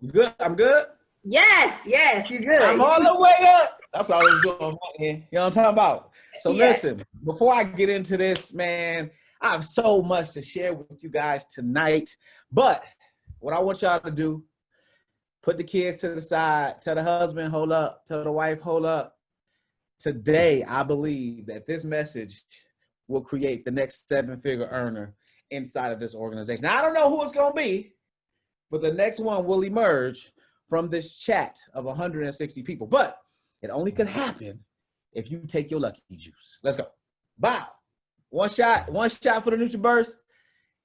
You good? I'm good. Yes, you're I'm good. all the way up. That's what I was doing. You know what I'm talking about? So Yes. listen, before I get into this, man, I have so much to share with you guys tonight. But what I want y'all to do, put the kids to the side, tell the husband, hold up, tell the wife, hold up. Today, I believe that this message will create the next seven-figure earner inside of this organization. Now, I don't know who it's going to be, but the next one will emerge from this chat of 160 people. But it only could happen if you take your lucky juice. Let's go. Bow. One shot for the NutriBurst.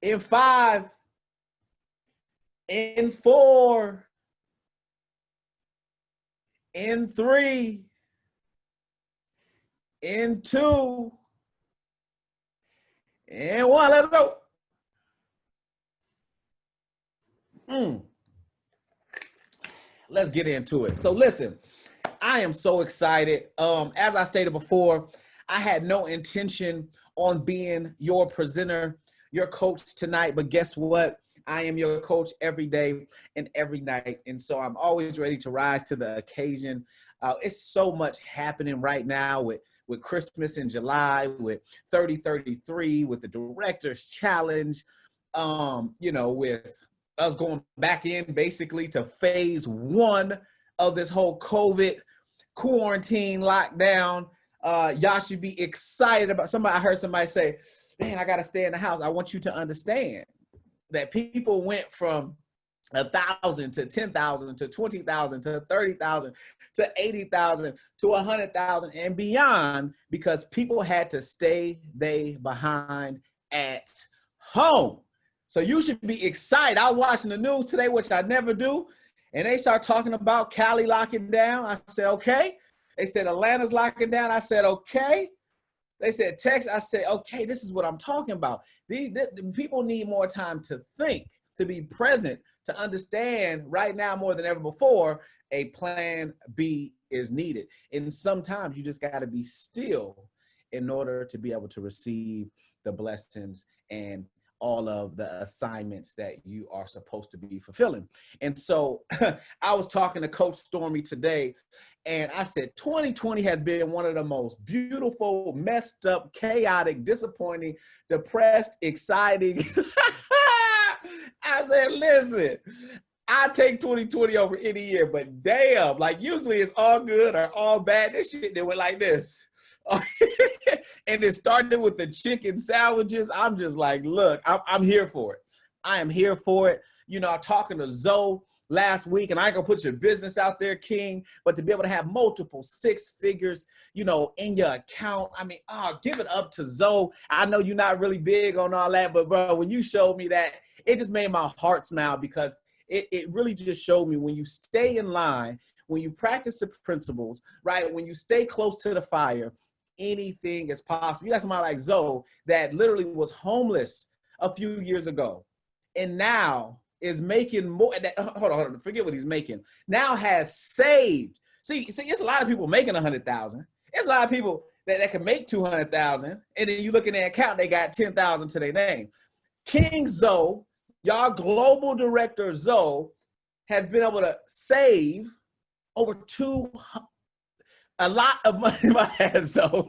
In 5, in 4, in 3, in 2, and 1. Let's go. Let's get into it. So listen, I am so excited. As I stated before, I had no intention on being your presenter, your coach tonight, but guess what? I am your coach every day and every night. And so I'm always ready to rise to the occasion. It's so much happening right now with Christmas in July, with 3033, with the Director's Challenge, with us going back in basically to phase 1 of this whole COVID quarantine lockdown. Y'all should be excited about I heard somebody say, man, I got to stay in the house. I want you to understand that people went from 1,000 to 10,000 to 20,000 to 30,000 to 80,000 to 100,000 and beyond because people had to stay behind at home. So you should be excited. I was watching the news today, which I never do, and they start talking about Cali locking down. I said, okay. They said Atlanta's locking down. I said, okay. They said Texas. I said, okay, this is what I'm talking about. The people need more time to think, to be present, to understand right now more than ever before, a plan B is needed. And sometimes you just got to be still in order to be able to receive the blessings and all of the assignments that you are supposed to be fulfilling. And so I was talking to Coach Stormy today, and I said 2020 has been one of the most beautiful, messed up, chaotic, disappointing, depressed, exciting. I said, listen, I take 2020 over any year, but damn, like usually it's all good or all bad. This shit that went like this. And it started with the chicken sandwiches. I'm just like, look, I'm here for it. I am here for it. You know, I'm talking to Zoe last week, and I ain't gonna put your business out there, King, but to be able to have multiple 6 figures, in your account. I mean, give it up to Zoe. I know you're not really big on all that, but bro, when you showed me that, it just made my heart smile because it really just showed me when you stay in line, when you practice the principles, right? When you stay close to the fire, anything is possible. You got somebody like Zoe that literally was homeless a few years ago and now is making more. Hold on, forget what he's making. Now has saved. See, it's a lot of people making 100,000. There's a lot of people that can make 200,000, and then you look in their account, they got 10,000 to their name. King Zoe, y'all global director Zoe, has been able to save over a lot of money in my head, so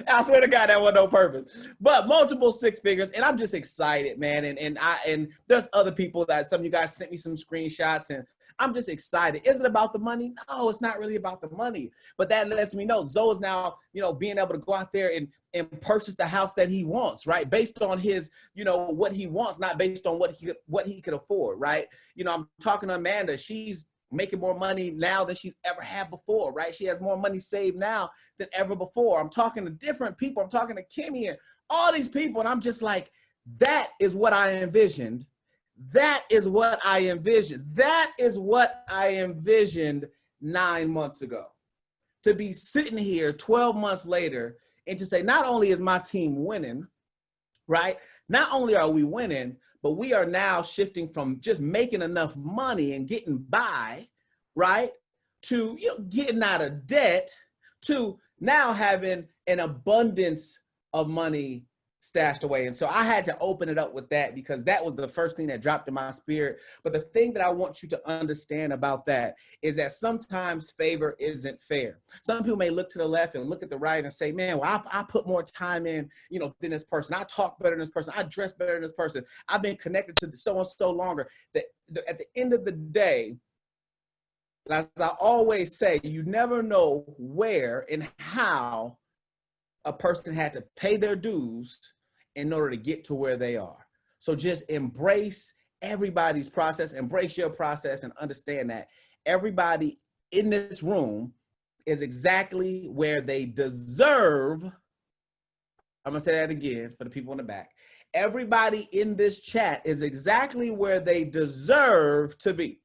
I swear to God that wasn't on purpose. But multiple 6 figures, and I'm just excited, man. And there's other people that some of you guys sent me some screenshots, and I'm just excited. Is it about the money? No, it's not really about the money. But that lets me know Zoe is now, being able to go out there and purchase the house that he wants, right? Based on his, what he wants, not based on what he could afford, right? I'm talking to Amanda. She's making more money now than she's ever had before, right? She has more money saved now than ever before. I'm talking to different people. I'm talking to Kimmy and all these people. And I'm just like, that is what I envisioned. That is what I envisioned. That is what I envisioned 9 months ago. To be sitting here 12 months later and to say, not only is my team winning, right? Not only are we winning, but we are now shifting from just making enough money and getting by, right? To getting out of debt, to now having an abundance of money stashed away. And so I had to open it up with that because that was the first thing that dropped in my spirit. But the thing that I want you to understand about that is that sometimes favor isn't fair. Some people may look to the left and look at the right and say, man, well, I put more time in, than this person. I talk better than this person. I dress better than this person. I've been connected to so-and-so longer. That at the end of the day, as I always say, you never know where and how a person had to pay their dues in order to get to where they are. So just embrace everybody's process, embrace your process, and understand that everybody in this room is exactly where they deserve. I'm gonna say that again for the people in the back. Everybody in this chat is exactly where they deserve to be.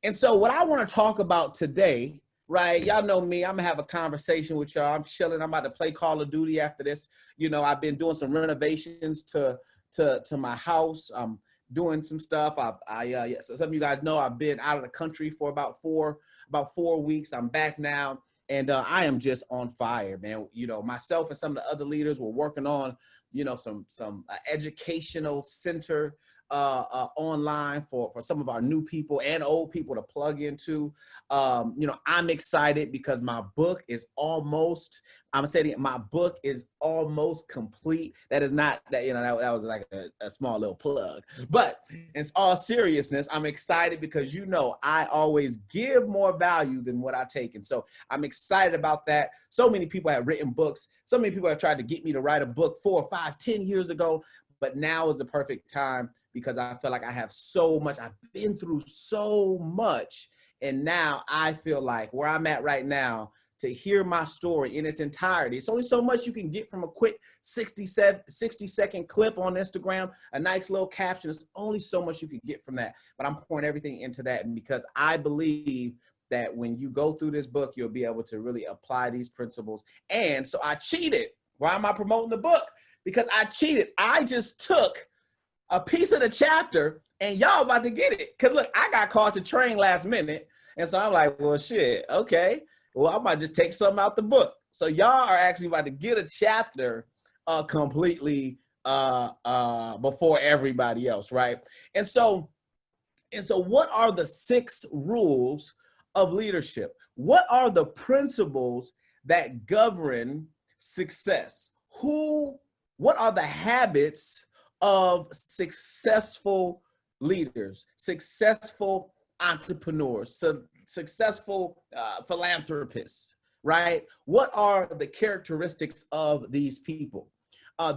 And so what I want to talk about today, right? Y'all know me. I'm gonna have a conversation with y'all. I'm chilling. I'm about to play Call of Duty after this. I've been doing some renovations to my house. I'm doing some stuff. So some of you guys know I've been out of the country for about 4 weeks. I'm back now, and I am just on fire, man. Myself and some of the other leaders were working on, some educational center online for some of our new people and old people to plug into. I'm excited because my book is almost, I'm saying my book is almost complete. That is not that, that was like a small little plug, but in all seriousness, I'm excited because, I always give more value than what I take. And so I'm excited about that. So many people have written books. So many people have tried to get me to write a book 4, 5, 10 years ago, but now is the perfect time because I feel like I have so much. I've been through so much. And now I feel like where I'm at right now, to hear my story in its entirety. It's only so much you can get from a quick 60-second clip on Instagram, a nice little caption. It's only so much you can get from that. But I'm pouring everything into that. And because I believe that when you go through this book, you'll be able to really apply these principles. And so I cheated. Why am I promoting the book? Because I cheated. I just took a piece of the chapter and y'all about to get it. Because look, I got called to train last minute. And so I'm like, well, shit, okay. Well, I might just take something out the book. So y'all are actually about to get a chapter completely before everybody else, right? And so what are the 6 rules of leadership? What are the principles that govern success? What are the habits of successful leaders, successful entrepreneurs, successful philanthropists, right? What are the characteristics of these people?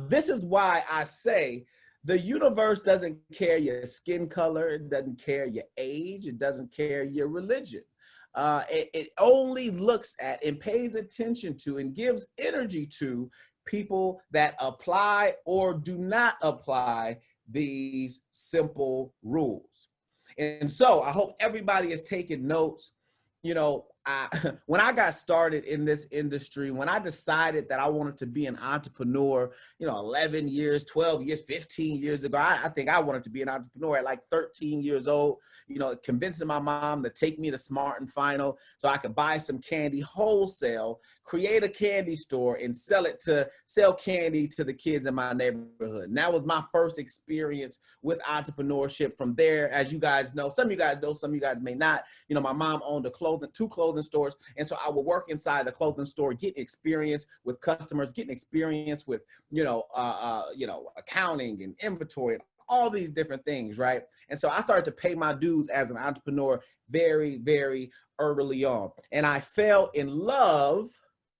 This is why I say the universe doesn't care your skin color, it doesn't care your age, it doesn't care your religion. It only looks at and pays attention to and gives energy to people that apply or do not apply these simple rules. And so I hope everybody is taking notes. When I got started in this industry, when I decided that I wanted to be an entrepreneur, 11 years, 12 years, 15 years ago, I think I wanted to be an entrepreneur at like 13 years old, convincing my mom to take me to Smart and Final so I could buy some candy wholesale, create a candy store and sell candy to the kids in my neighborhood. And that was my first experience with entrepreneurship. From there, as you guys know, some of you guys know, some of you guys may not, my mom owned 2 clothing stores. And so I would work inside the clothing store, getting experience with customers, getting experience with, accounting and inventory and all these different things, right? And so I started to pay my dues as an entrepreneur very, very early on. And I fell in love,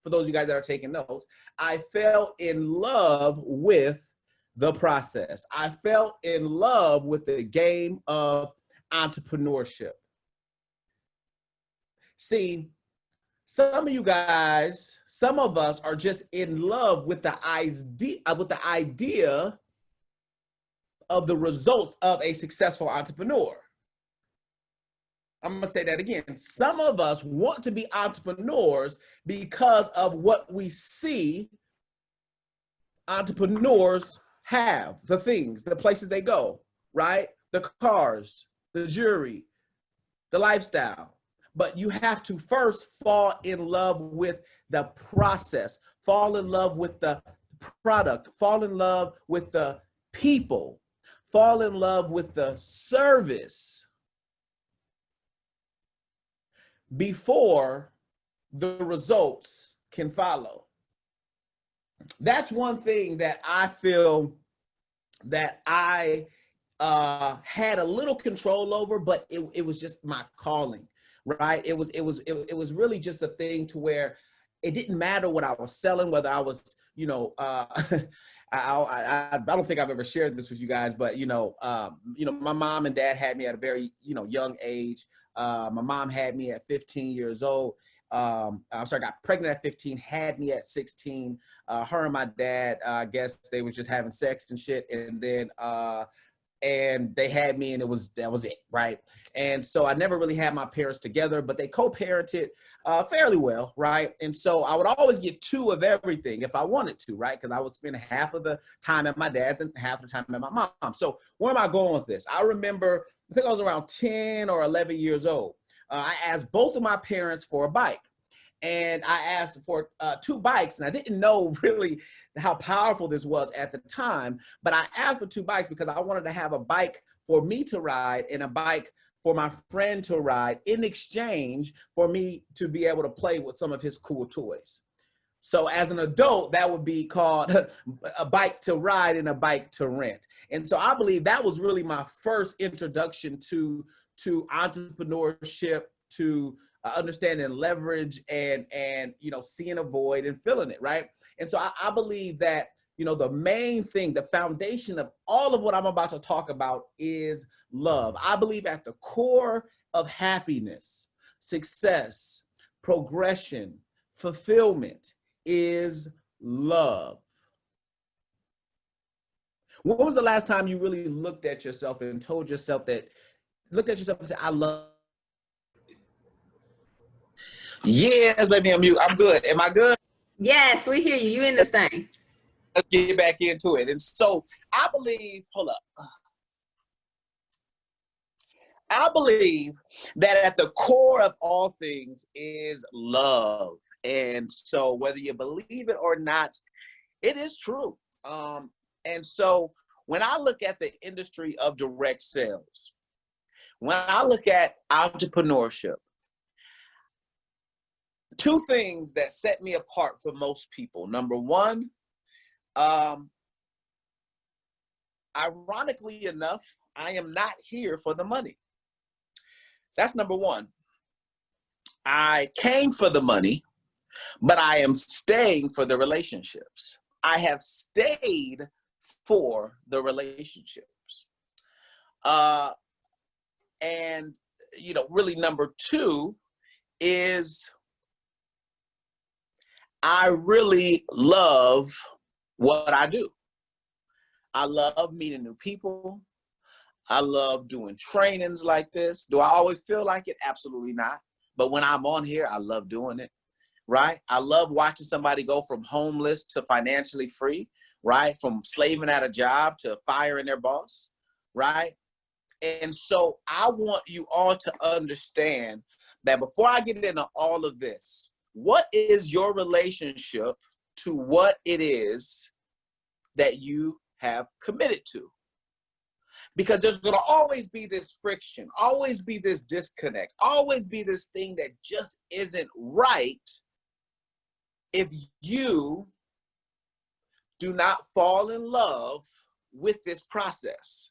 for those of you guys that are taking notes, I fell in love with the process. I fell in love with the game of entrepreneurship. See, some of you guys, some of us are just in love with the idea of the results of a successful entrepreneur. I'm going to say that again. Some of us want to be entrepreneurs because of what we see entrepreneurs have, the things, the places they go, right? The cars, the jewelry, the lifestyle. But you have to first fall in love with the process, fall in love with the product, fall in love with the people, fall in love with the service before the results can follow. That's one thing that I feel that I had a little control over, but it was just my calling, right? It was really just a thing to where it didn't matter what I was selling, whether I was, I don't think I've ever shared this with you guys, but my mom and dad had me at a very young age. My mom had me at 15 years old. Got pregnant at 15, had me at 16. Her and my dad, I guess they was just having sex and shit, and then and they had me, and that was it, right? And so I never really had my parents together, but they co-parented fairly well, right? And so I would always get 2 of everything if I wanted to, right? Because I would spend half of the time at my dad's and half the time at my mom. So where am I going with this? I remember, I think I was around 10 or 11 years old. I asked both of my parents for a bike. And I asked for 2 bikes, and I didn't know really how powerful this was at the time, but I asked for 2 bikes because I wanted to have a bike for me to ride and a bike for my friend to ride in exchange for me to be able to play with some of his cool toys. So as an adult, that would be called a bike to ride and a bike to rent. And so I believe that was really my first introduction to entrepreneurship, to understanding leverage and seeing a void and filling it, right? And so I believe that the main thing, the foundation of all of what I'm about to talk about is love. I believe at the core of happiness, success, progression, fulfillment is love. When was the last time you really looked at yourself and looked at yourself and said, I love? Yes, let me unmute. I'm good. Am I good? Yes, we hear you. You in this thing. Let's get back into it. And so I believe that at the core of all things is love. And so whether you believe it or not, it is true. And so when I look at the industry of direct sales, when I look at entrepreneurship, 2 things that set me apart from most people. Number one, ironically enough, I am not here for the money. That's number one. I came for the money, but I am staying for the relationships. I have stayed for the relationships. And really number 2 is I really love what I do. I love meeting new people. I love doing trainings like this. Do I always feel like it? Absolutely not. But when I'm on here, I love doing it, right? I love watching somebody go from homeless to financially free, right? From slaving at a job to firing their boss, right? And so I want you all to understand that before I get into all of this, what is your relationship to what it is that you have committed to? Because there's going to always be this friction, always be this disconnect, always be this thing that just isn't right if you do not fall in love with this process.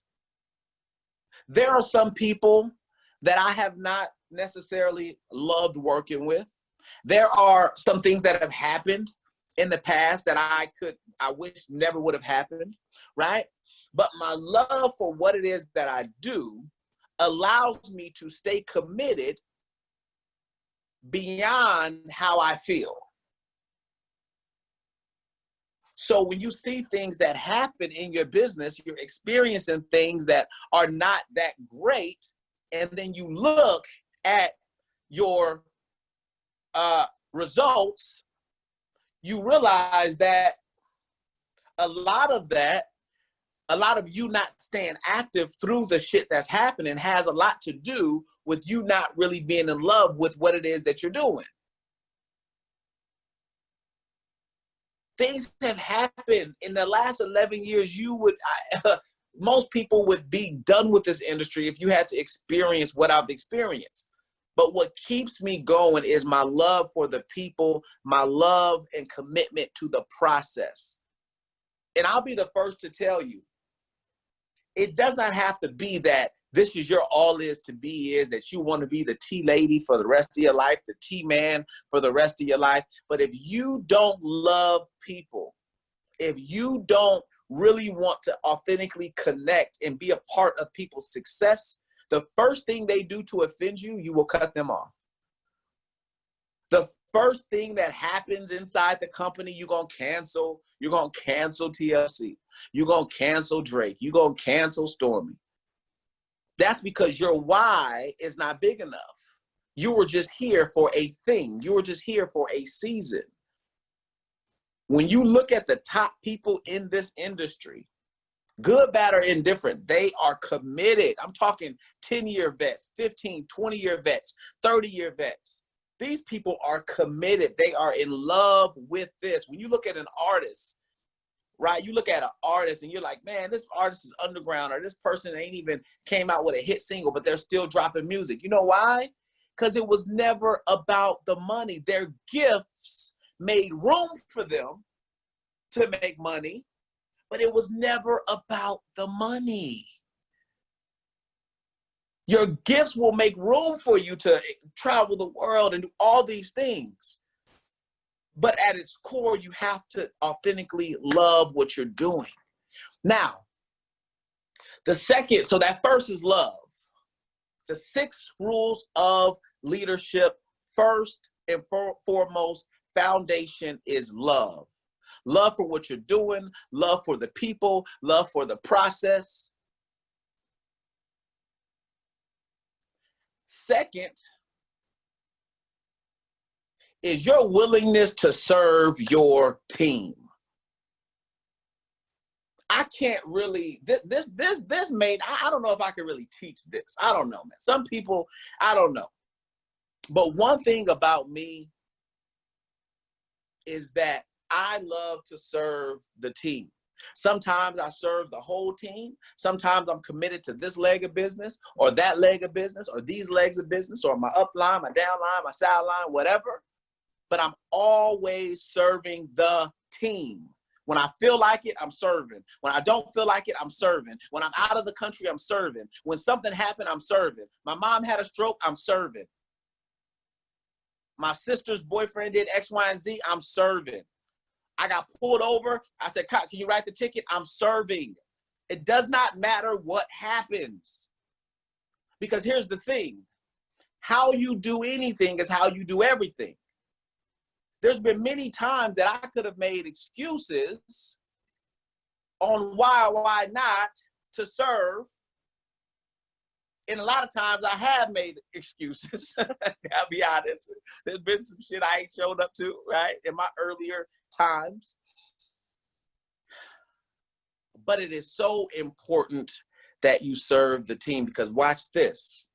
There are some people that I have not necessarily loved working with. There are some things that have happened in the past that I wish never would have happened, right? But my love for what it is that I do allows me to stay committed beyond how I feel. So when you see things that happen in your business, you're experiencing things that are not that great, and then you look at your results, you realize that a lot of you not staying active through the shit that's happening has a lot to do with you not really being in love with what it is that you're doing. things have happened in the last 11 years. Most people would be done with this industry if you had to experience what I've experienced. But what keeps me going is my love for the people, my love and commitment to the process. And I'll be the first to tell you, it does not have to be that this is your all is to be, is that you want to be the tea lady for the rest of your life, the tea man for the rest of your life. But if you don't love people, if you don't really want to authentically connect and be a part of people's success, the first thing they do to offend you, you will cut them off. The first thing that happens inside the company, you're going to cancel. You're going to cancel TLC. You're going to cancel Drake. You're going to cancel Stormy. That's because your why is not big enough. You were just here for a thing. You were just here for a season. When you look at the top people in this industry, good, bad, or indifferent, they are committed. I'm talking 10-year vets, 15, 20-year vets, 30-year vets. These people are committed. They are in love with this. When you look at an artist, right? You look at an artist and you're like, man, this artist is underground, or this person ain't even came out with a hit single, but they're still dropping music. You know why? Because it was never about the money. Their gifts made room for them to make money, but it was never about the money. Your gifts will make room for you to travel the world and do all these things. But at its core, you have to authentically love what you're doing. Now, the second, so that first is love. The 6 rules of leadership, first and foremost, foundation is love. Love for what you're doing, love for the people, love for the process. Second is your willingness to serve your team. I can't really, this made, I don't know if I can really teach this. I don't know, man. Some people, I don't know. But one thing about me is that I love to serve the team. Sometimes I serve the whole team. Sometimes I'm committed to this leg of business or that leg of business or these legs of business or my upline, my downline, my sideline, whatever. But I'm always serving the team. When I feel like it, I'm serving. When I don't feel like it, I'm serving. When I'm out of the country, I'm serving. When something happened, I'm serving. My mom had a stroke, I'm serving. My sister's boyfriend did X, Y, and Z, I'm serving. I got pulled over. I said, "Cop, can you write the ticket?" I'm serving. It does not matter what happens. Because here's the thing. How you do anything is how you do everything. There's been many times that I could have made excuses on why not to serve. And a lot of times I have made excuses. I'll be honest. There's been some shit I ain't showed up to, right, in my earlier times. But it is so important that you serve the team, because watch this.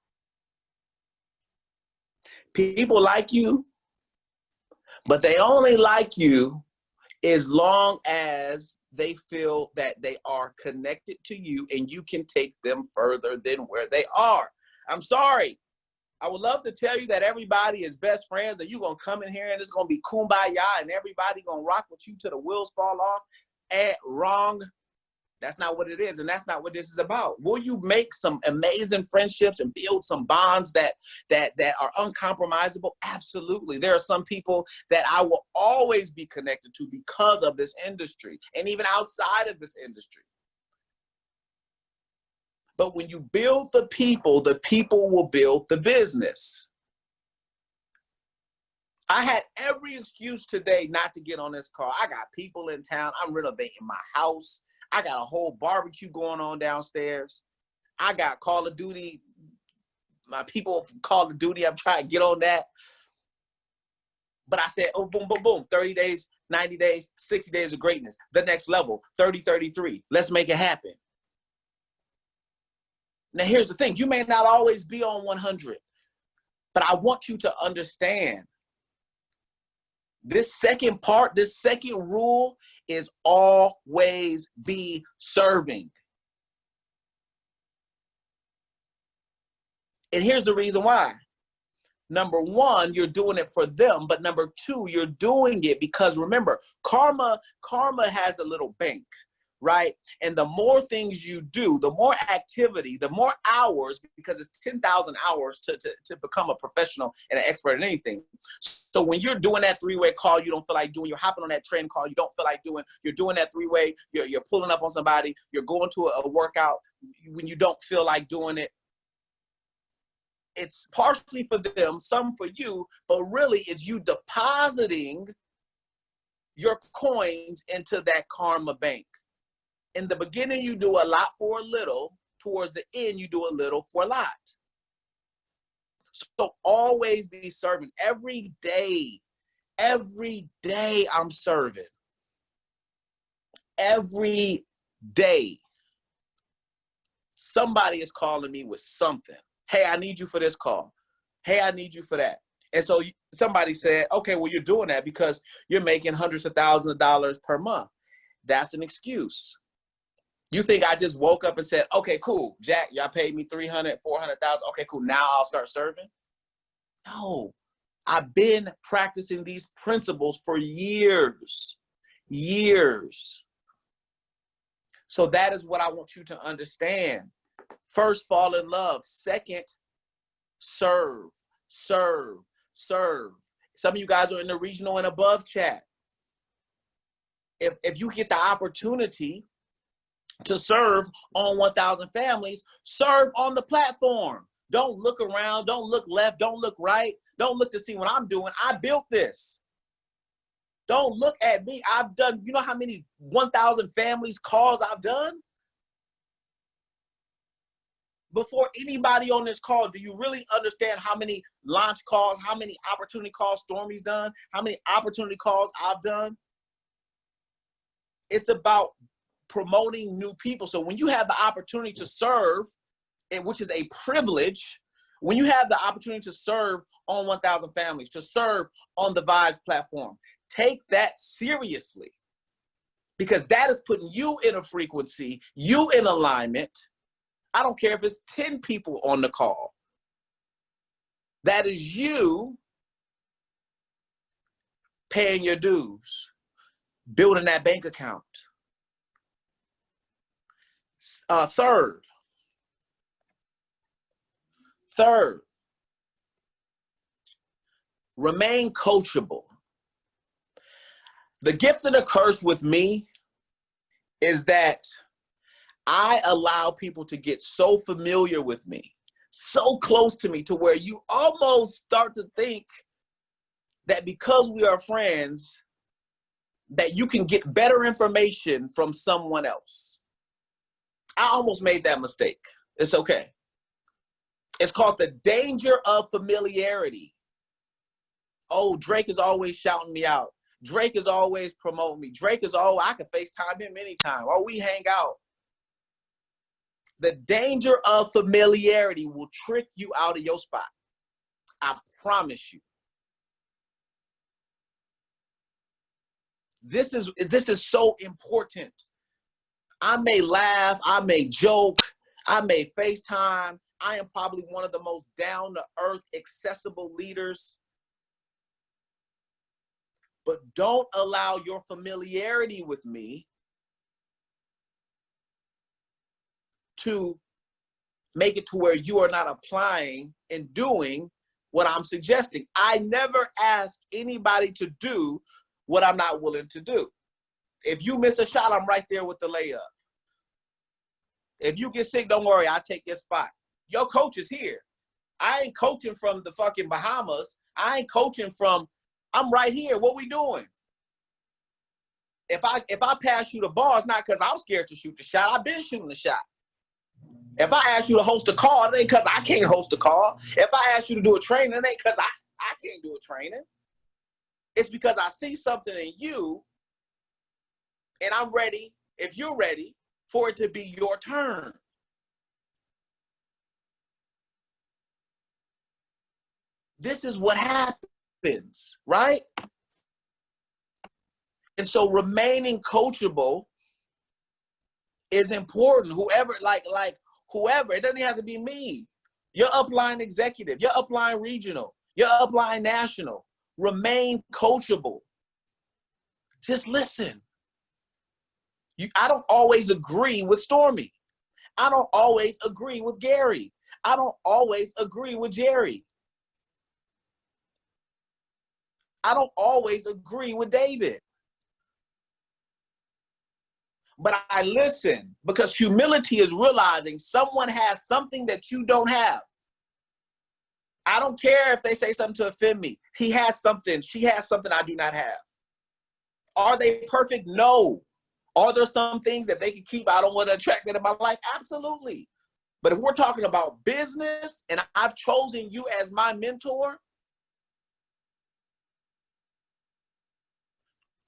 People like you, but they only like you as long as they feel that they are connected to you and you can take them further than where they are. I'm sorry. I would love to tell you that everybody is best friends, that you're going to come in here and it's going to be kumbaya and everybody going to rock with you till the wheels fall off. Wrong. That's not what it is, and that's not what this is about. Will you make some amazing friendships and build some bonds that are uncompromisable? Absolutely. There are some people that I will always be connected to because of this industry, and even outside of this industry. But when you build the people will build the business. I had every excuse today not to get on this call. I got people in town. I'm renovating my house. I got a whole barbecue going on downstairs. I got Call of Duty. My people from Call of Duty, I'm trying to get on that. But I said, oh, boom, boom, boom. 30 days, 90 days, 60 days of greatness. The next level, 30-33. Let's make it happen. Now, here's the thing. You may not always be on 100, but I want you to understand This second part, this second rule is always be serving. And here's the reason why. Number one, you're doing it for them. But number two, you're doing it because, remember, karma has a little bank, right? And the more things you do, the more activity, the more hours, because it's 10,000 hours to become a professional and an expert in anything. So when you're doing that three-way call you don't feel like doing, you're hopping on that training call you don't feel like doing, you're doing that three-way, you're pulling up on somebody, you're going to a workout when you don't feel like doing it. It's partially for them, some for you, but really it's you depositing your coins into that karma bank. In the beginning, you do a lot for a little. Towards the end, you do a little for a lot. So always be serving. Every day I'm serving. Every day, somebody is calling me with something. Hey, I need you for this call. Hey, I need you for that. And so somebody said, okay, well, you're doing that because you're making hundreds of thousands of dollars per month. That's an excuse. You think I just woke up and said, okay, cool, Jack, y'all paid me 300, 400,000. Okay, cool. Now I'll start serving. No, I've been practicing these principles for years. So that is what I want you to understand. First, fall in love. Second, serve. Some of you guys are in the regional and above chat. If you get the opportunity to serve on 1,000 families, serve on the platform. Don't look around. Don't look left. Don't look right. Don't look to see what I'm doing. I built this. Don't look at me. I've done, you know how many 1,000 families calls I've done? Before anybody on this call, do you really understand how many launch calls, how many opportunity calls Stormy's done, how many opportunity calls I've done? It's about promoting new people. So when you have the opportunity to serve, which is a privilege, when you have the opportunity to serve on 1,000 families, to serve on the Vibes platform, take that seriously, because that is putting you in a frequency, you in alignment. I don't care if it's 10 people on the call. That is you paying your dues, building that bank account. Third, remain coachable. The gift and the curse with me is that I allow people to get so familiar with me, so close to me, to where you almost start to think that because we are friends, that you can get better information from someone else. I almost made that mistake. It's okay. It's called the danger of familiarity. Oh, Drake is always shouting me out. Drake is always promoting me. Drake is, oh, I can FaceTime him anytime. Oh, we hang out. The danger of familiarity will trick you out of your spot. I promise you. This is so important. I may laugh, I may joke, I may FaceTime. I am probably one of the most down-to-earth, accessible leaders. But don't allow your familiarity with me to make it to where you are not applying and doing what I'm suggesting. I never ask anybody to do what I'm not willing to do. If you miss a shot, I'm right there with the layup. If you get sick, don't worry, I'll take your spot. Your coach is here. I ain't coaching from the fucking Bahamas. I ain't coaching from, I'm right here. What we doing? If I pass you the ball, it's not because I'm scared to shoot the shot. I've been shooting the shot. If I ask you to host a call, it ain't because I can't host a call. If I ask you to do a training, it ain't because I can't do a training. It's because I see something in you, and I'm ready, if you're ready, for it to be your turn. This is what happens, right? And so remaining coachable is important. Whoever, whoever, it doesn't have to be me. Your upline executive, your upline regional, your upline national, remain coachable. Just listen. I don't always agree with Stormy. I don't always agree with Gary. I don't always agree with Jerry. I don't always agree with David. But I listen, because humility is realizing someone has something that you don't have. I don't care if they say something to offend me. He has something. She has something I do not have. Are they perfect? No. Are there some things that they can keep? I don't want to attract that in my life. Absolutely. But if we're talking about business and I've chosen you as my mentor,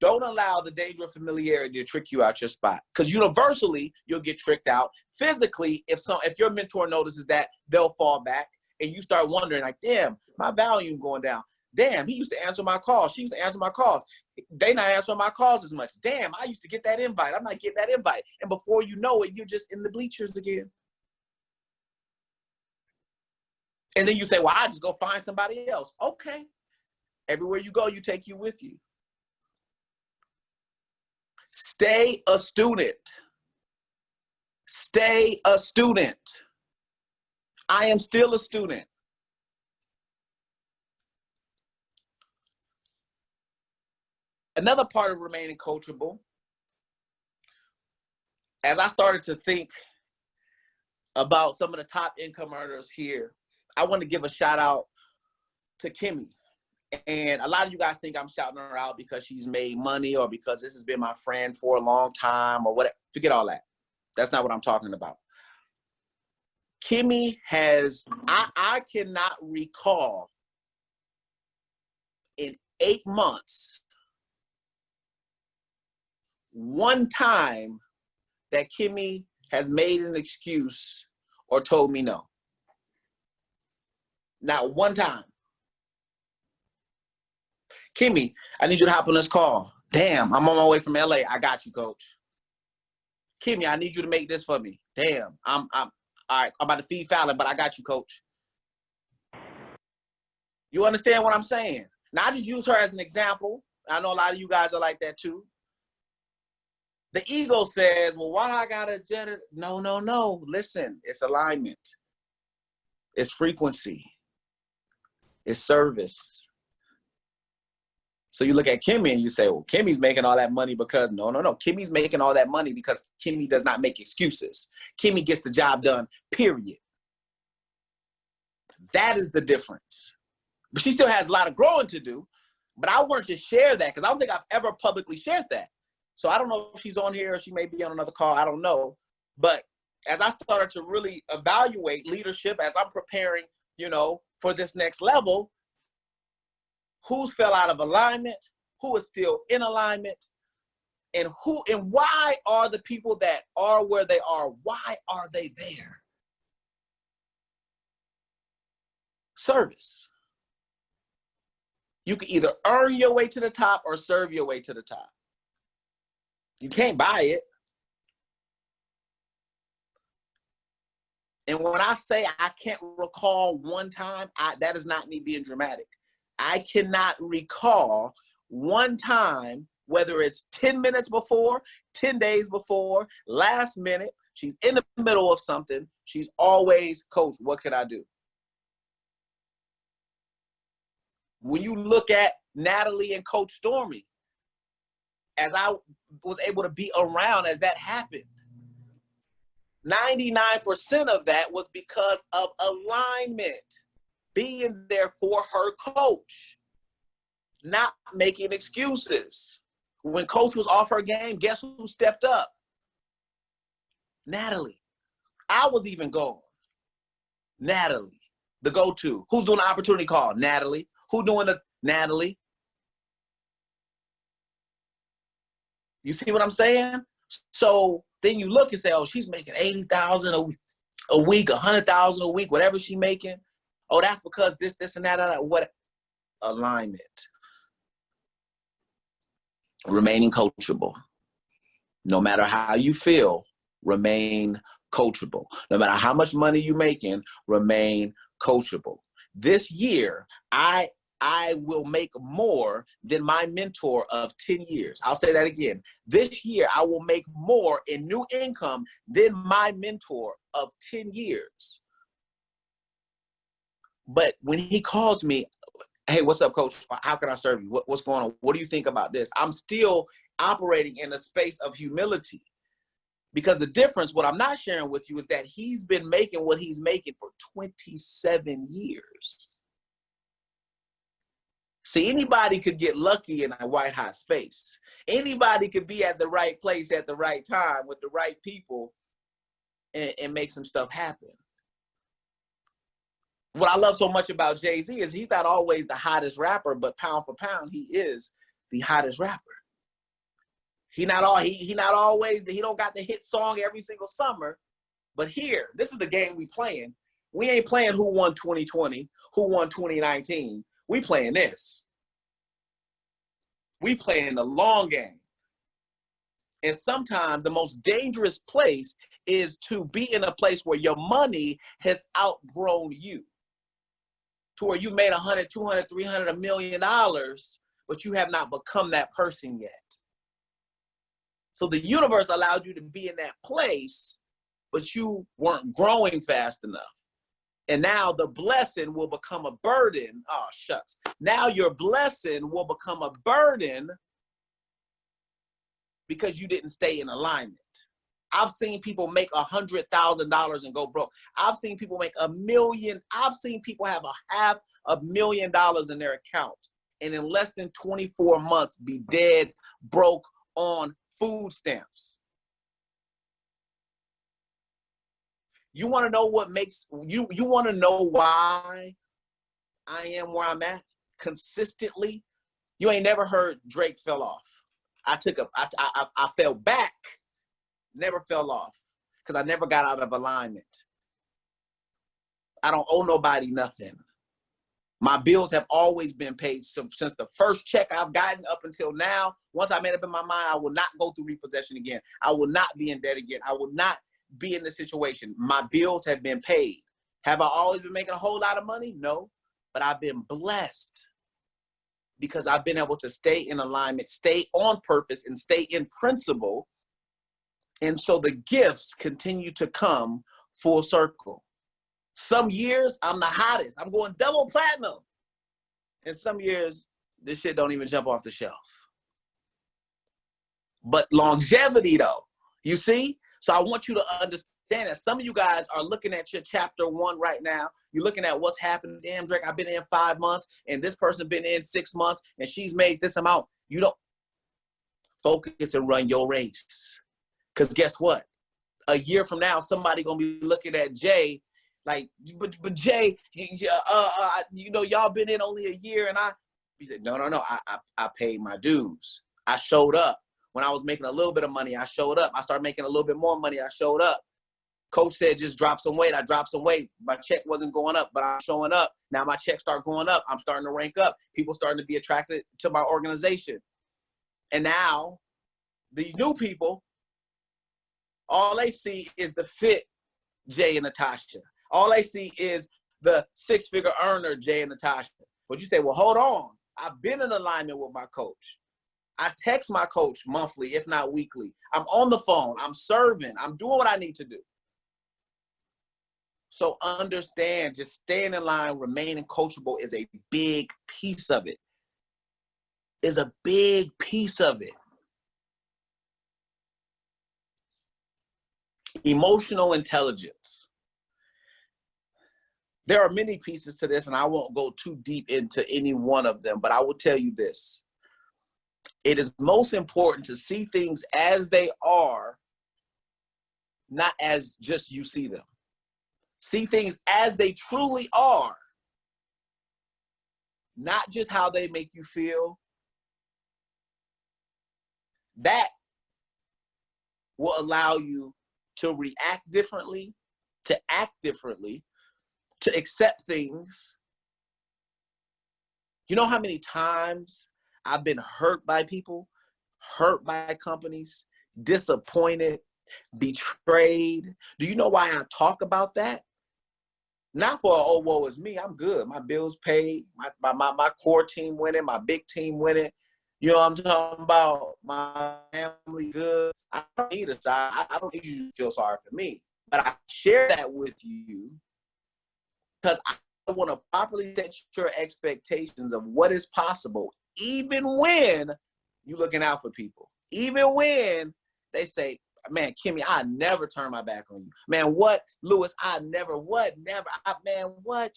don't allow the danger of familiarity to trick you out your spot. Because universally, you'll get tricked out. Physically, if your mentor notices that, they'll fall back. And you start wondering, like, damn, my volume going down. Damn, he used to answer my calls. She used to answer my calls. They not answering my calls as much. Damn, I used to get that invite. I'm not getting that invite. And before you know it, you're just in the bleachers again. And then you say, well, I just go find somebody else. Okay. Everywhere you go, you take you with you. Stay a student. Stay a student. I am still a student. Another part of remaining coachable, as I started to think about some of the top income earners here, I want to give a shout out to Kimmy. And a lot of you guys think I'm shouting her out because she's made money or because this has been my friend for a long time or whatever. Forget all that. That's not what I'm talking about. Kimmy has, I cannot recall in 8 months, one time that Kimmy has made an excuse or told me no. Not one time. Kimmy, I need you to hop on this call. Damn, I'm on my way from LA. I got you, coach. Kimmy, I need you to make this for me. Damn, I'm all right, I'm about to feed Fallon, but I got you, coach. You understand what I'm saying? Now, I just use her as an example. I know a lot of you guys are like that too. The ego says, well, why I gotta jet it? No, no, no. Listen, it's alignment. It's frequency. It's service. So you look at Kimmy and you say, well, Kimmy's making all that money because, no, no, no. Kimmy's making all that money because Kimmy does not make excuses. Kimmy gets the job done, period. That is the difference. But she still has a lot of growing to do. But I wanted to share that because I don't think I've ever publicly shared that. So I don't know if she's on here or she may be on another call. I don't know. But as I started to really evaluate leadership, as I'm preparing, for this next level, who's fell out of alignment, who is still in alignment, and why are the people that are where they are, why are they there? Service. You can either earn your way to the top or serve your way to the top. You can't buy it. And when I say I can't recall one time, that is not me being dramatic. I cannot recall one time, whether it's 10 minutes before, 10 days before, last minute, she's in the middle of something. She's always, coach, what could I do? When you look at Natalie and Coach Stormy, as I was able to be around as that happened, 99% of that was because of alignment. Being there for her coach, not making excuses. When coach was off her game, guess who stepped up? Natalie. I was even gone. Natalie, the go-to. Who's doing the opportunity call? Natalie. Who doing the Natalie? You see what I'm saying? So then you look and say, oh, she's making $80,000 a week, $100,000 a week, whatever she's making. Oh, that's because this, and that, what? Alignment. remaining coachable. No matter how you feel, remain coachable. No matter how much money you're making, remain coachable. This year, I will make more than my mentor of 10 years. I'll say that again. This year, I will make more in new income than my mentor of 10 years. But when he calls me, hey, what's up, coach? How can I serve you? What's going on? What do you think about this? I'm still operating in a space of humility. Because the difference, what I'm not sharing with you, is that he's been making what he's making for 27 years. See, anybody could get lucky in a white hot space. Anybody could be at the right place at the right time with the right people and make some stuff happen. What I love so much about Jay-Z is he's not always the hottest rapper, but pound for pound, he is the hottest rapper. He don't got the hit song every single summer, but here, this is the game we playing. We ain't playing who won 2020, who won 2019. We playing this. We playing the long game. And sometimes the most dangerous place is to be in a place where your money has outgrown you. To where you made $100, $200, $300, $1 million, but you have not become that person yet. So the universe allowed you to be in that place, but you weren't growing fast enough. And now the blessing will become a burden. Oh, shucks. Now your blessing will become a burden because you didn't stay in alignment. I've seen people make $100,000 and go broke. I've seen people make $1 million. I've seen people have $500,000 in their account and in less than 24 months be dead broke on food stamps. You want to know what makes you want to know why I am where I'm at consistently? You ain't never heard Drake fell off. I fell back, never fell off, because I never got out of alignment. I don't owe nobody nothing. My bills have always been paid since the first check I've gotten up until now. Once I made up in my mind, I will not go through repossession again. I will not be in debt again. I will not be in this situation. My bills have been paid. Have I always been making a whole lot of money? No, but I've been blessed because I've been able to stay in alignment, stay on purpose, and stay in principle. And so the gifts continue to come full circle. Some years, I'm the hottest. I'm going double platinum. And some years, this shit don't even jump off the shelf. But longevity, though, you see? So I want you to understand that some of you guys are looking at your chapter 1 right now. You're looking at what's happened. Damn, Drake, I've been in 5 months, and this person been in 6 months, and she's made this amount. You don't focus and run your race. Because guess what? A year from now, somebody going to be looking at Jay like, but Jay, y'all been in only a year, and he said, no, I paid my dues. I showed up. When I was making a little bit of money, I showed up. I started making a little bit more money, I showed up. Coach said, just drop some weight. I dropped some weight. My check wasn't going up, but I'm showing up. Now my check start going up. I'm starting to rank up. People starting to be attracted to my organization. And now these new people, all they see is the fit Jay and Natasha. All they see is the 6-figure earner, Jay and Natasha. But you say, well, hold on. I've been in alignment with my coach. I text my coach monthly, if not weekly. I'm on the phone. I'm serving. I'm doing what I need to do. So understand, just staying in line, remaining coachable is a big piece of it. Is a big piece of it. Emotional intelligence. There are many pieces to this, and I won't go too deep into any one of them, but I will tell you this. It is most important to see things as they are, not as just you see them. See things as they truly are, not just how they make you feel. That will allow you to react differently, to act differently, to accept things. You know how many times I've been hurt by people hurt by companies, disappointed, betrayed. Do you know why I talk about that? Not for, oh, woe is me. I'm good. My bills paid. My core team winning. My big team winning. You know what I'm talking about? My family good. I don't need a side. I don't need you to feel sorry for me. But I share that with you because I want to properly set your expectations of what is possible, even when you're looking out for people. Even when they say, man, Kimmy, I never turn my back on you. Man, what? Lewis, I never, what? Never. Man, what?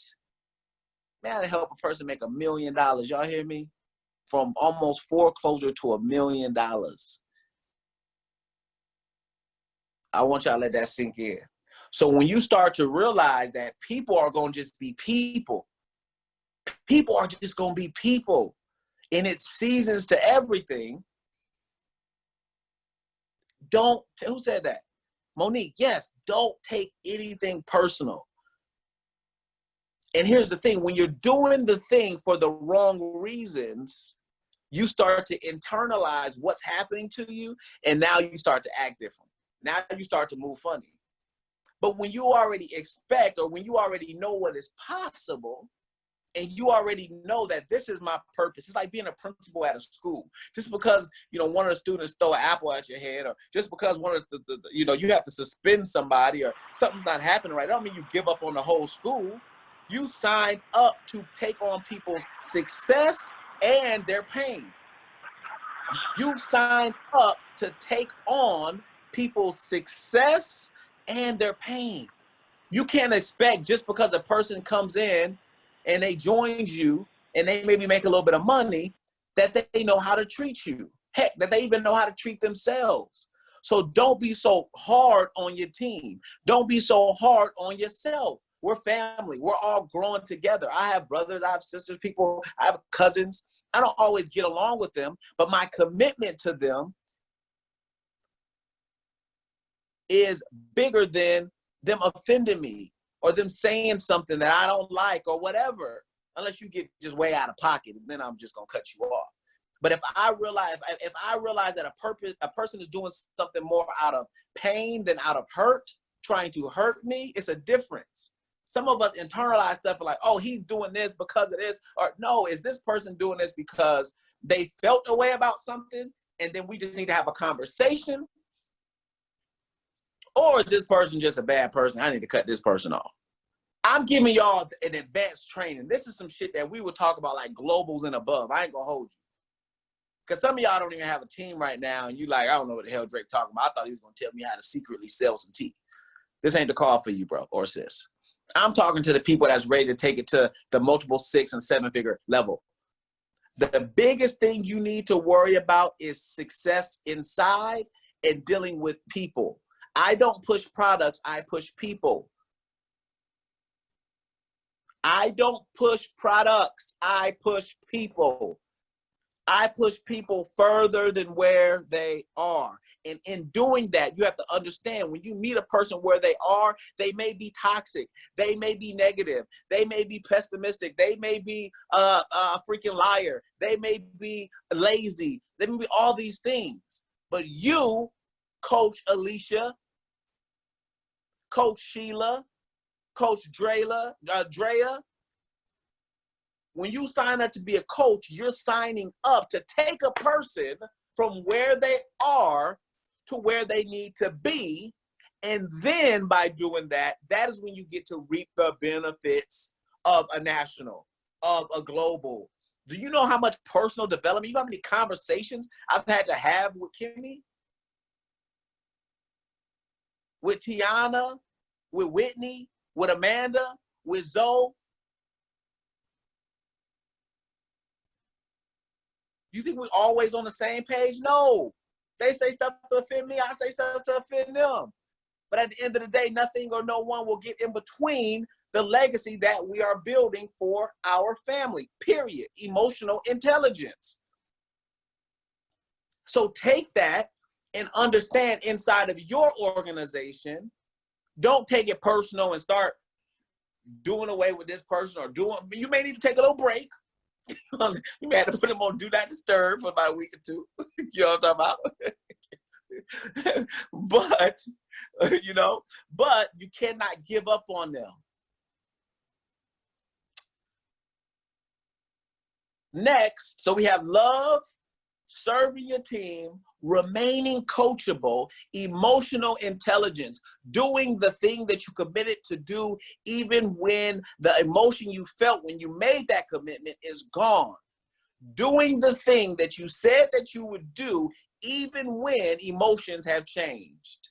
Man, I help a person make $1 million. Y'all hear me? From almost foreclosure to $1 million. I want y'all to let that sink in. So when you start to realize that people are going to just be people, people are just going to be people, and it's seasons to everything. Don't, who said that? Monique, yes, don't take anything personal. And here's the thing, when you're doing the thing for the wrong reasons, you start to internalize what's happening to you, and now you start to act different. Now you start to move funny. But when you already expect, or when you already know what is possible, and you already know that this is my purpose. It's like being a principal at a school. Just because, you know, one of the students throw an apple at your head, or just because one of the you know, you have to suspend somebody, or something's not happening right, I don't mean you give up on the whole school. You signed up to take on people's success and their pain. You signed up to take on people's success and their pain. You can't expect just because a person comes in and they join you and they maybe make a little bit of money that they know how to treat you. Heck, that they even know how to treat themselves. So don't be so hard on your team. Don't be so hard on yourself. We're family. We're all growing together. I have brothers, I have sisters, people, I have cousins. I don't always get along with them, but my commitment to them is bigger than them offending me or them saying something that I don't like or whatever, unless you get just way out of pocket, then I'm just gonna cut you off. But if I realize that a person is doing something more out of pain than out of hurt, trying to hurt me, it's a difference. Some of us internalize stuff like, oh, he's doing this because of this, or no, is this person doing this because they felt a way about something and then we just need to have a conversation? Or is this person just a bad person? I need to cut this person off. I'm giving y'all an advanced training. This is some shit that we would talk about like globals and above. I ain't gonna hold you. Because some of y'all don't even have a team right now and you like, I don't know what the hell Drake talking about. I thought he was gonna tell me how to secretly sell some tea. This ain't the call for you, bro or sis. I'm talking to the people that's ready to take it to the multiple 6- and 7-figure level. The biggest thing you need to worry about is success inside and dealing with people. I don't push products, I push people. I don't push products, I push people. I push people further than where they are. And in doing that, you have to understand when you meet a person where they are, they may be toxic. They may be negative. They may be pessimistic. They may be a freaking liar. They may be lazy. They may be all these things. But you, Coach Alicia, Coach Sheila, Coach Drea, when you sign up to be a coach, you're signing up to take a person from where they are to where they need to be. And then by doing that, that is when you get to reap the benefits of a national, of a global. Do you know how much personal development, you know how many conversations I've had to have with Kimmy, with Tiana, with Whitney, with Amanda, with Zoe? You think we're always on the same page? No. They say stuff to offend me. I say stuff to offend them. But at the end of the day, nothing or no one will get in between the legacy that we are building for our family, period. Emotional intelligence. So take that and understand inside of your organization. Don't take it personal and start doing away with this person or doing, you may need to take a little break. You may have to put them on do not disturb for about a week or two. You know what I'm talking about? But, you know, but you cannot give up on them. Next, so we have love, serving your team, remaining coachable, emotional intelligence, doing the thing that you committed to do, even when the emotion you felt when you made that commitment is gone. Doing the thing that you said that you would do, even when emotions have changed.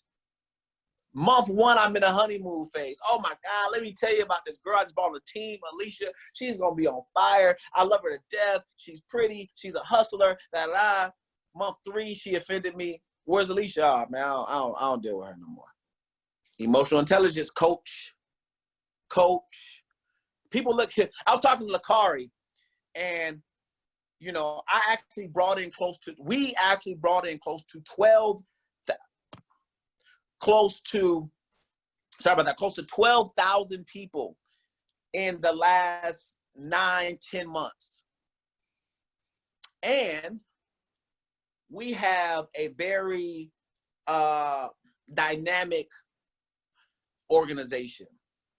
Month one, I'm in a honeymoon phase. Oh my God, let me tell you about this girl I just bought on the team, Alicia. She's gonna be on fire. I love her to death. She's pretty. She's a hustler. Month three, she offended me. Where's Alicia? Oh, man, I don't deal with her no more. Emotional intelligence, coach. People look here. I was talking to Lakari, and you know, we actually brought in close to 12,000 people in the last 9-10 months. And we have a very dynamic organization.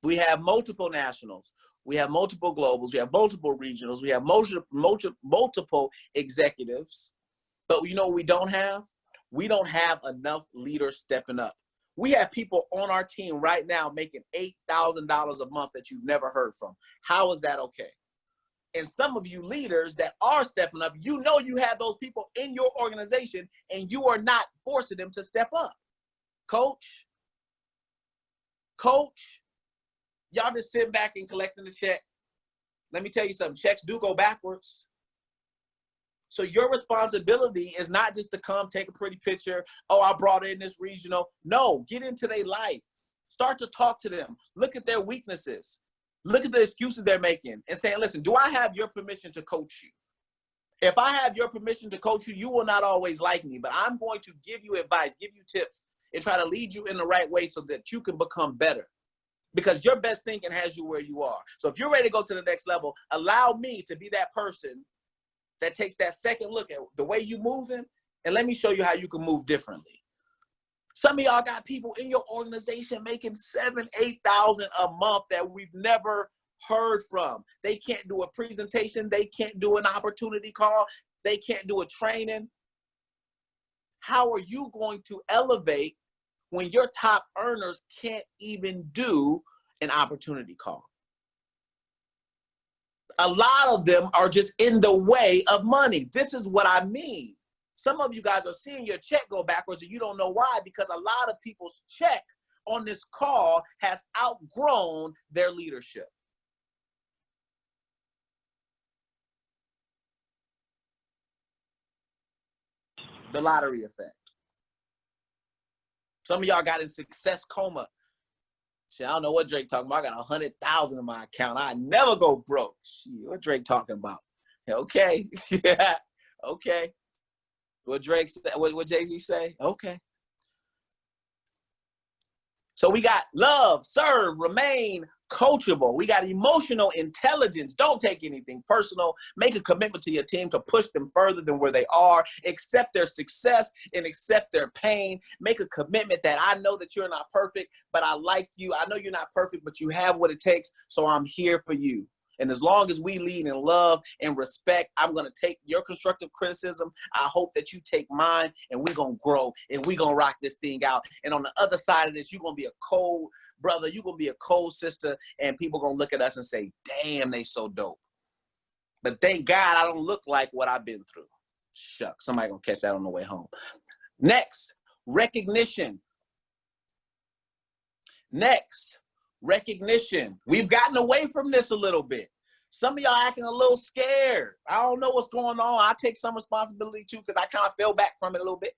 We have multiple nationals. We have multiple globals. We have multiple regionals. We have multiple executives. But you know what we don't have? We don't have enough leaders stepping up. We have people on our team right now making $8,000 a month that you've never heard from. How is that okay? And some of you leaders that are stepping up, you know you have those people in your organization and you are not forcing them to step up. Coach, y'all just sitting back and collecting the check. Let me tell you something, checks do go backwards. So your responsibility is not just to come take a pretty picture. Oh, I brought in this regional. No, get into their life. Start to talk to them. Look at their weaknesses. Look at the excuses they're making and saying, listen, do I have your permission to coach you? If I have your permission to coach you, you will not always like me, but I'm going to give you advice, give you tips, and try to lead you in the right way so that you can become better. Because your best thinking has you where you are. So if you're ready to go to the next level, allow me to be that person that takes that second look at the way you moving, and let me show you how you can move differently. Some of y'all got people in your organization making $7,000, $8,000 a month that we've never heard from. They can't do a presentation. They can't do an opportunity call. They can't do a training. How are you going to elevate when your top earners can't even do an opportunity call? A lot of them are just in the way of money. This is what I mean. Some of you guys are seeing your check go backwards and you don't know why, because a lot of people's check on this call has outgrown their leadership. The lottery effect. Some of y'all got in success coma. Shit, I don't know what Drake talking about. I got 100,000 in my account. I never go broke. Shit, what Drake talking about? Okay, yeah, okay. What Drake said, what Jay-Z say? Okay. So we got love, serve, remain coachable. We got emotional intelligence. Don't take anything personal. Make a commitment to your team to push them further than where they are. Accept their success and accept their pain. Make a commitment that I know that you're not perfect, but I like you. I know you're not perfect, but you have what it takes, so I'm here for you. And as long as we lead in love and respect, I'm going to take your constructive criticism. I hope that you take mine, and we're going to grow and we're going to rock this thing out. And on the other side of this, you're going to be a cold brother. You're going to be a cold sister, and people are going to look at us and say, damn, they so dope. But thank God I don't look like what I've been through. Shucks, somebody going to catch that on the way home. Next, recognition. Next, recognition. We've gotten away from this a little bit. Some of y'all acting a little scared. I don't know what's going on. I take some responsibility too, because I kind of fell back from it a little bit.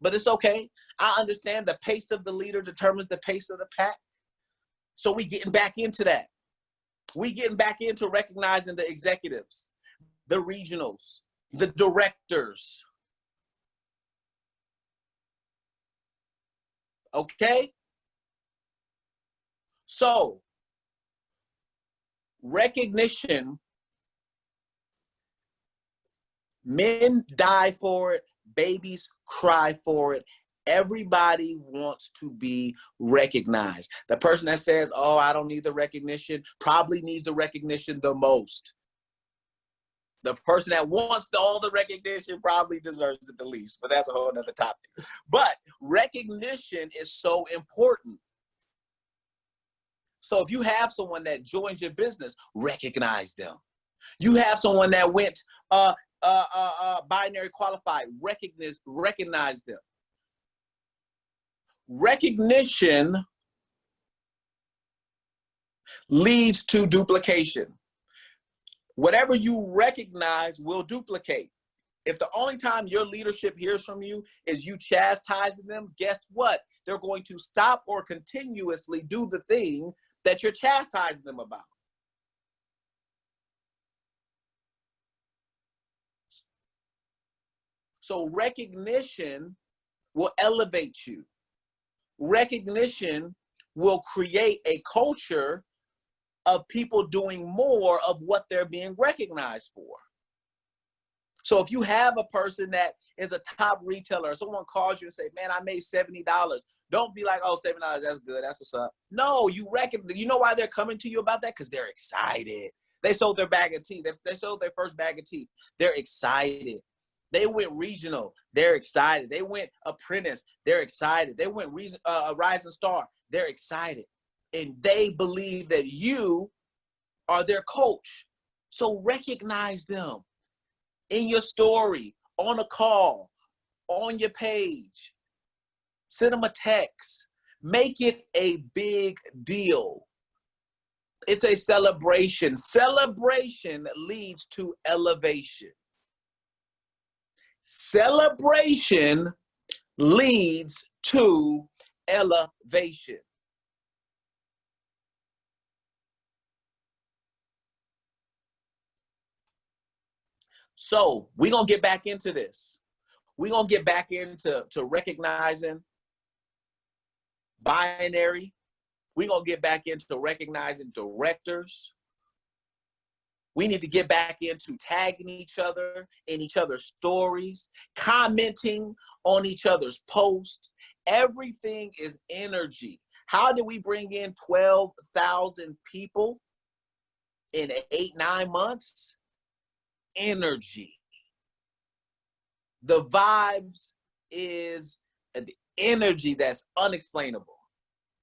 But it's okay. I understand the pace of the leader determines the pace of the pack. So we getting back into that. We getting back into recognizing the executives, the regionals, the directors. Okay? So, recognition Men die for it. Babies cry for it. Everybody wants to be recognized. The person that says, oh, I don't need the recognition, probably needs the recognition the most. The person that wants all the recognition probably deserves it the least, but that's a whole nother topic. But recognition is so important. So if you have someone that joins your business, recognize them. You have someone that went binary qualified, recognize them. Recognition leads to duplication. Whatever you recognize will duplicate. If the only time your leadership hears from you is you chastising them, guess what? They're going to stop or continuously do the thing that you're chastising them about. So recognition will elevate you. Recognition will create a culture of people doing more of what they're being recognized for. So if you have a person that is a top retailer, or someone calls you and say, man, I made $70. Don't be like, oh, $70, that's good, that's what's up. No, you know why they're coming to you about that? Because they're excited. They sold their bag of tea. They sold their first bag of tea. They're excited. They went regional. They're excited. They went apprentice. They're excited. They went rising star. They're excited. And they believe that you are their coach. So recognize them in your story, on a call, on your page. Send them a text. Make it a big deal. It's a celebration. Celebration leads to elevation. Celebration leads to elevation. So we're going to get back into this. We're going to get back into recognizing binary. We're going to get back into recognizing directors. We need to get back into tagging each other in each other's stories, commenting on each other's posts. Everything is energy. How do we bring in 12,000 people in 8-9 months? Energy. The vibes is an energy that's unexplainable.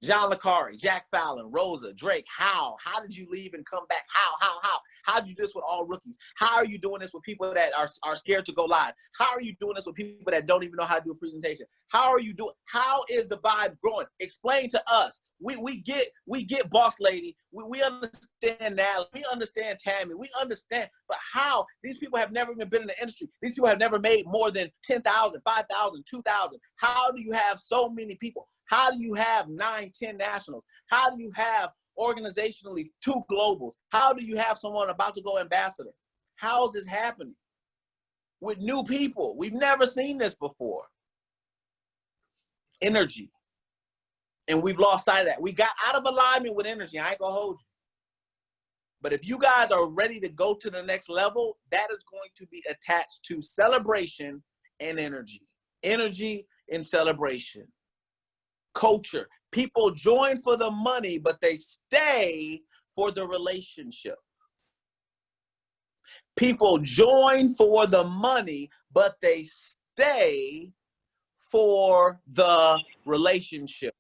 John LeCarre, Jack Fallon, Rosa, Drake, how did you leave and come back? How did you do this with all rookies? How are you doing this with people that are scared to go live? How are you doing this with people that don't even know how to do a presentation? How is the vibe growing? Explain to us. We get boss lady. We understand Natalie. We understand Tammy. We understand, but how? These people have never even been in the industry. These people have never made more than 10,000, 5,000, 2,000. How do you have so many people? How do you have 9, 10 nationals? How do you have organizationally 2 globals? How do you have someone about to go ambassador? How is this happening with new people? We've never seen this before. Energy. And we've lost sight of that. We got out of alignment with energy. I ain't gonna hold you. But if you guys are ready to go to the next level, that is going to be attached to celebration and energy. Energy and celebration. Culture. People join for the money, but they stay for the relationship. People join for the money, but they stay for the relationship.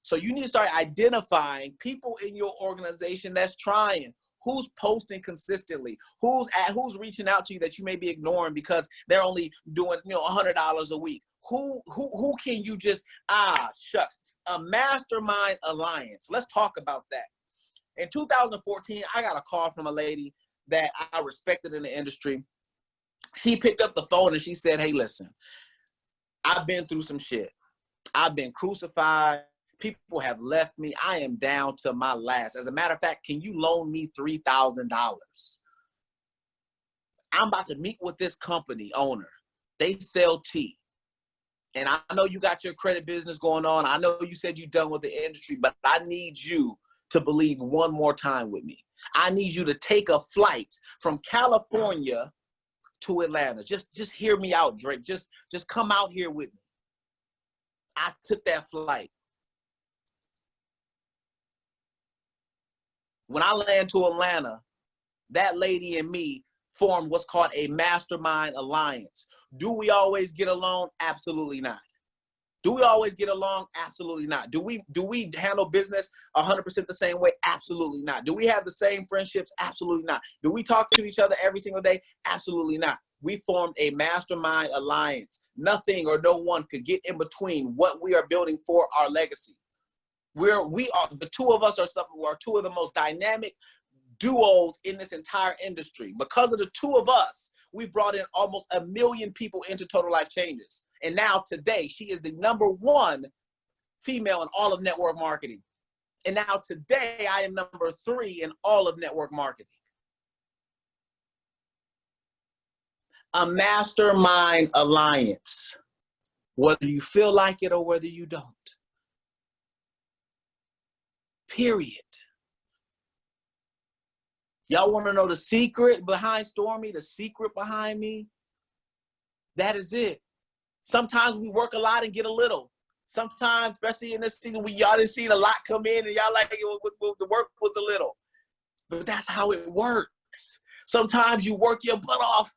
So you need to start identifying people in your organization that's trying. Who's posting consistently? Who's reaching out to you that you may be ignoring because they're only doing $100 a week? Who can you just shucks? A mastermind alliance. Let's talk about that. In 2014, I got a call from a lady that I respected in the industry. She picked up the phone and she said, "Hey, listen, I've been through some shit. I've been crucified. People have left me. I am down to my last. As a matter of fact, can you loan me $3,000? I'm about to meet with this company owner. They sell tea. And I know you got your credit business going on. I know you said you're done with the industry, but I need you to believe one more time with me. I need you to take a flight from California to Atlanta. Just hear me out, Drake. Just come out here with me. I took that flight. When I land to Atlanta, that lady and me formed what's called a mastermind alliance. Do we always get along? Absolutely not. Do we always get along? Absolutely not. Do we handle business 100% the same way? Absolutely not. Do we have the same friendships? Absolutely not. Do we talk to each other every single day? Absolutely not. We formed a mastermind alliance. Nothing or no one could get in between what we are building for our legacy. We are the two of us are two of the most dynamic duos in this entire industry. Because of the two of us, we brought in almost 1 million people into Total Life Changes. And now today, she is the #1 female in all of network marketing. And now today, I am #3 in all of network marketing. A mastermind alliance, whether you feel like it or whether you don't. Period. Y'all want to know the secret behind Stormy, the secret behind me? That is it. Sometimes we work a lot and get a little. Sometimes, especially in this season, y'all didn't see a lot come in and y'all like the work was a little. But that's how it works. Sometimes you work your butt off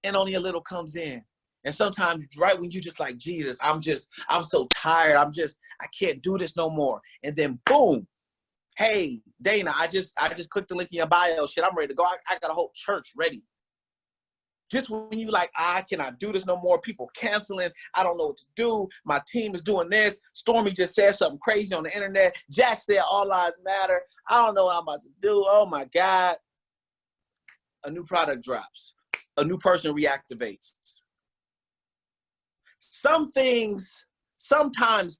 and only a little comes in. And sometimes right when you just like, Jesus, I'm so tired. I can't do this no more. And then boom. Hey, Dana, I just clicked the link in your bio. Shit, I'm ready to go. I got a whole church ready. Just when you like, I cannot do this no more. People canceling. I don't know what to do. My team is doing this. Stormy just said something crazy on the internet. Jack said all lives matter. I don't know what I'm about to do. Oh my God. A new product drops. A new person reactivates. Sometimes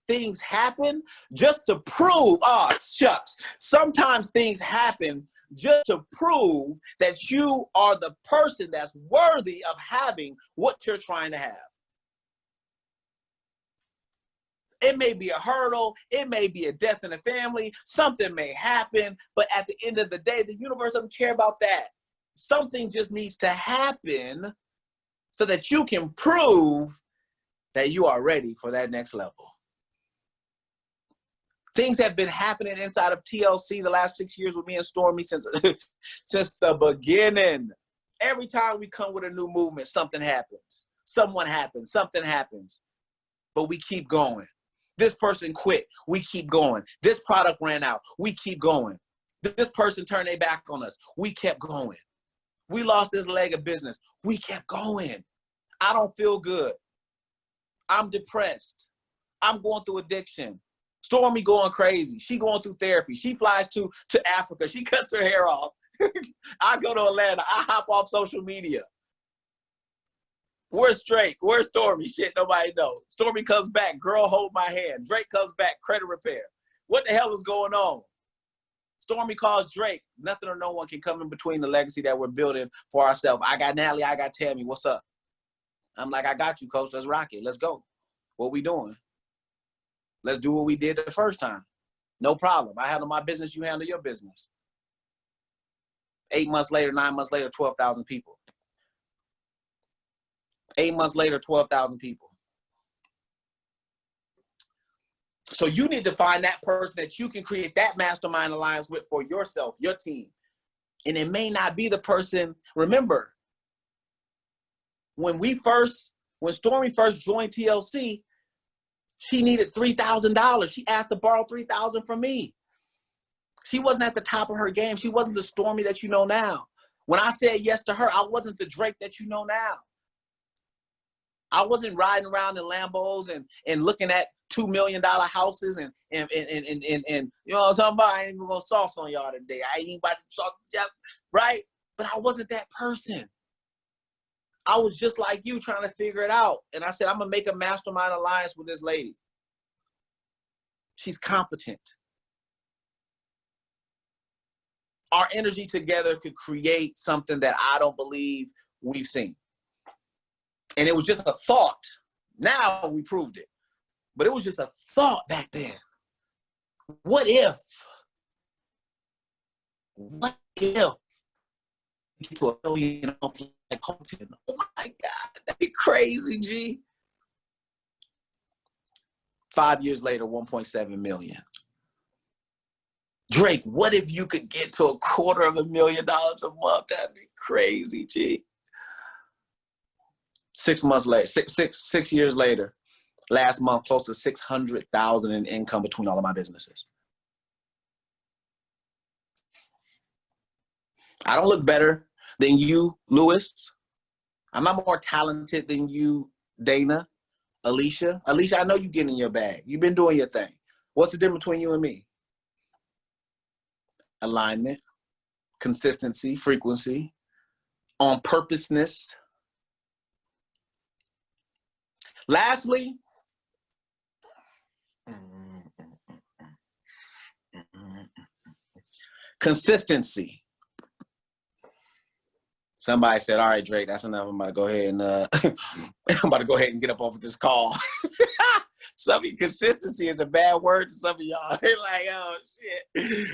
things happen just to prove, shucks. Sometimes things happen just to prove that you are the person that's worthy of having what you're trying to have. It may be a hurdle. It may be a death in the family. Something may happen. But at the end of the day, the universe doesn't care about that. Something just needs to happen so that you can prove that you are ready for that next level. Things have been happening inside of TLC the last 6 years with me and Stormy since the beginning. Every time we come with a new movement, something happens. Someone happens. Something happens. But we keep going. This person quit. We keep going. This product ran out. We keep going. This person turned their back on us. We kept going. We lost this leg of business. We kept going. I don't feel good. I'm depressed. I'm going through addiction. Stormy going crazy. She going through therapy. She flies to Africa. She cuts her hair off. I go to Atlanta. I hop off social media. Where's Drake? Where's Stormy? Shit, nobody knows. Stormy comes back. Girl, hold my hand. Drake comes back. Credit repair. What the hell is going on? Stormy calls Drake. Nothing or no one can come in between the legacy that we're building for ourselves. I got Natalie. I got Tammy. What's up? I'm like, I got you, coach. Let's rock it. Let's go. What we doing? Let's do what we did the first time. No problem. I handle my business. You handle your business. 8 months later, 9 months later, 12,000 people. 8 months later, 12,000 people. So you need to find that person that you can create that mastermind alliance with for yourself, your team. And it may not be the person. Remember, when Stormy first joined TLC, she needed $3,000. She asked to borrow $3,000 from me. She wasn't at the top of her game. She wasn't the Stormy that you know now. When I said yes to her, I wasn't the Drake that you know now. I wasn't riding around in Lambos and looking at $2 million houses and you know what I'm talking about? I ain't even gonna sauce on y'all today. I ain't even about to sauce, right? But I wasn't that person. I was just like you trying to figure it out. And I said, I'm going to make a mastermind alliance with this lady. She's competent. Our energy together could create something that I don't believe we've seen. And it was just a thought. Now we proved it. But it was just a thought back then. What if? What if get to $1 million off like Hotel. Oh my God, that'd be crazy, G. 5 years later, 1.7 million. Drake, what if you could get to $250,000 a month? That'd be crazy, G. 6 months later, six years later, last month, close to 600,000 in income between all of my businesses. I don't look better than you, Lewis. I'm not more talented than you, Dana, Alicia. Alicia, I know you getting in your bag. You've been doing your thing. What's the difference between you and me? Alignment, consistency, frequency, on purposeness. Lastly, consistency. Somebody said, all right, Drake, that's enough. I'm about to go ahead and I'm about to go ahead and get up off of this call. Some of you, consistency is a bad word to some of y'all. They're like, oh shit.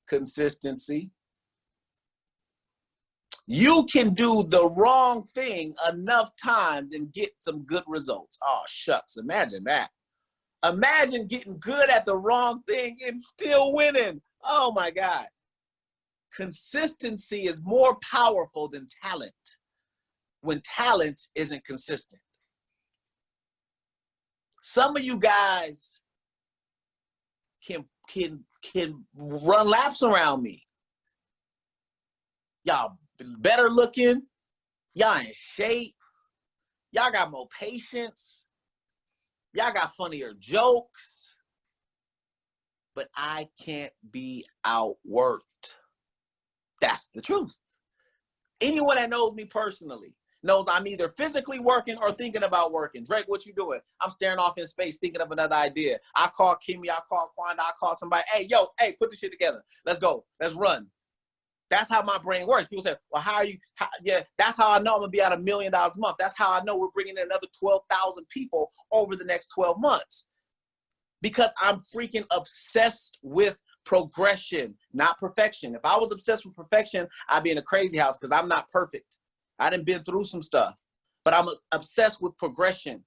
Consistency. You can do the wrong thing enough times and get some good results. Oh, shucks. Imagine that. Imagine getting good at the wrong thing and still winning. Oh my God. Consistency is more powerful than talent when talent isn't consistent. Some of you guys can run laps around me. Y'all better looking. Y'all in shape. Y'all got more patience. Y'all got funnier jokes. But I can't be outworked. That's the truth. Anyone that knows me personally knows I'm either physically working or thinking about working. Drake, what you doing? I'm staring off in space thinking of another idea. I call Kimmy, I call Quanda, I call somebody. Hey, put this shit together. Let's go. Let's run. That's how my brain works. People say, well, yeah, that's how I know I'm going to be at $1 million a month. That's how I know we're bringing in another 12,000 people over the next 12 months. Because I'm freaking obsessed with progression, not perfection. If I was obsessed with perfection, I'd be in a crazy house because I'm not perfect. I done been through some stuff, but I'm obsessed with progression.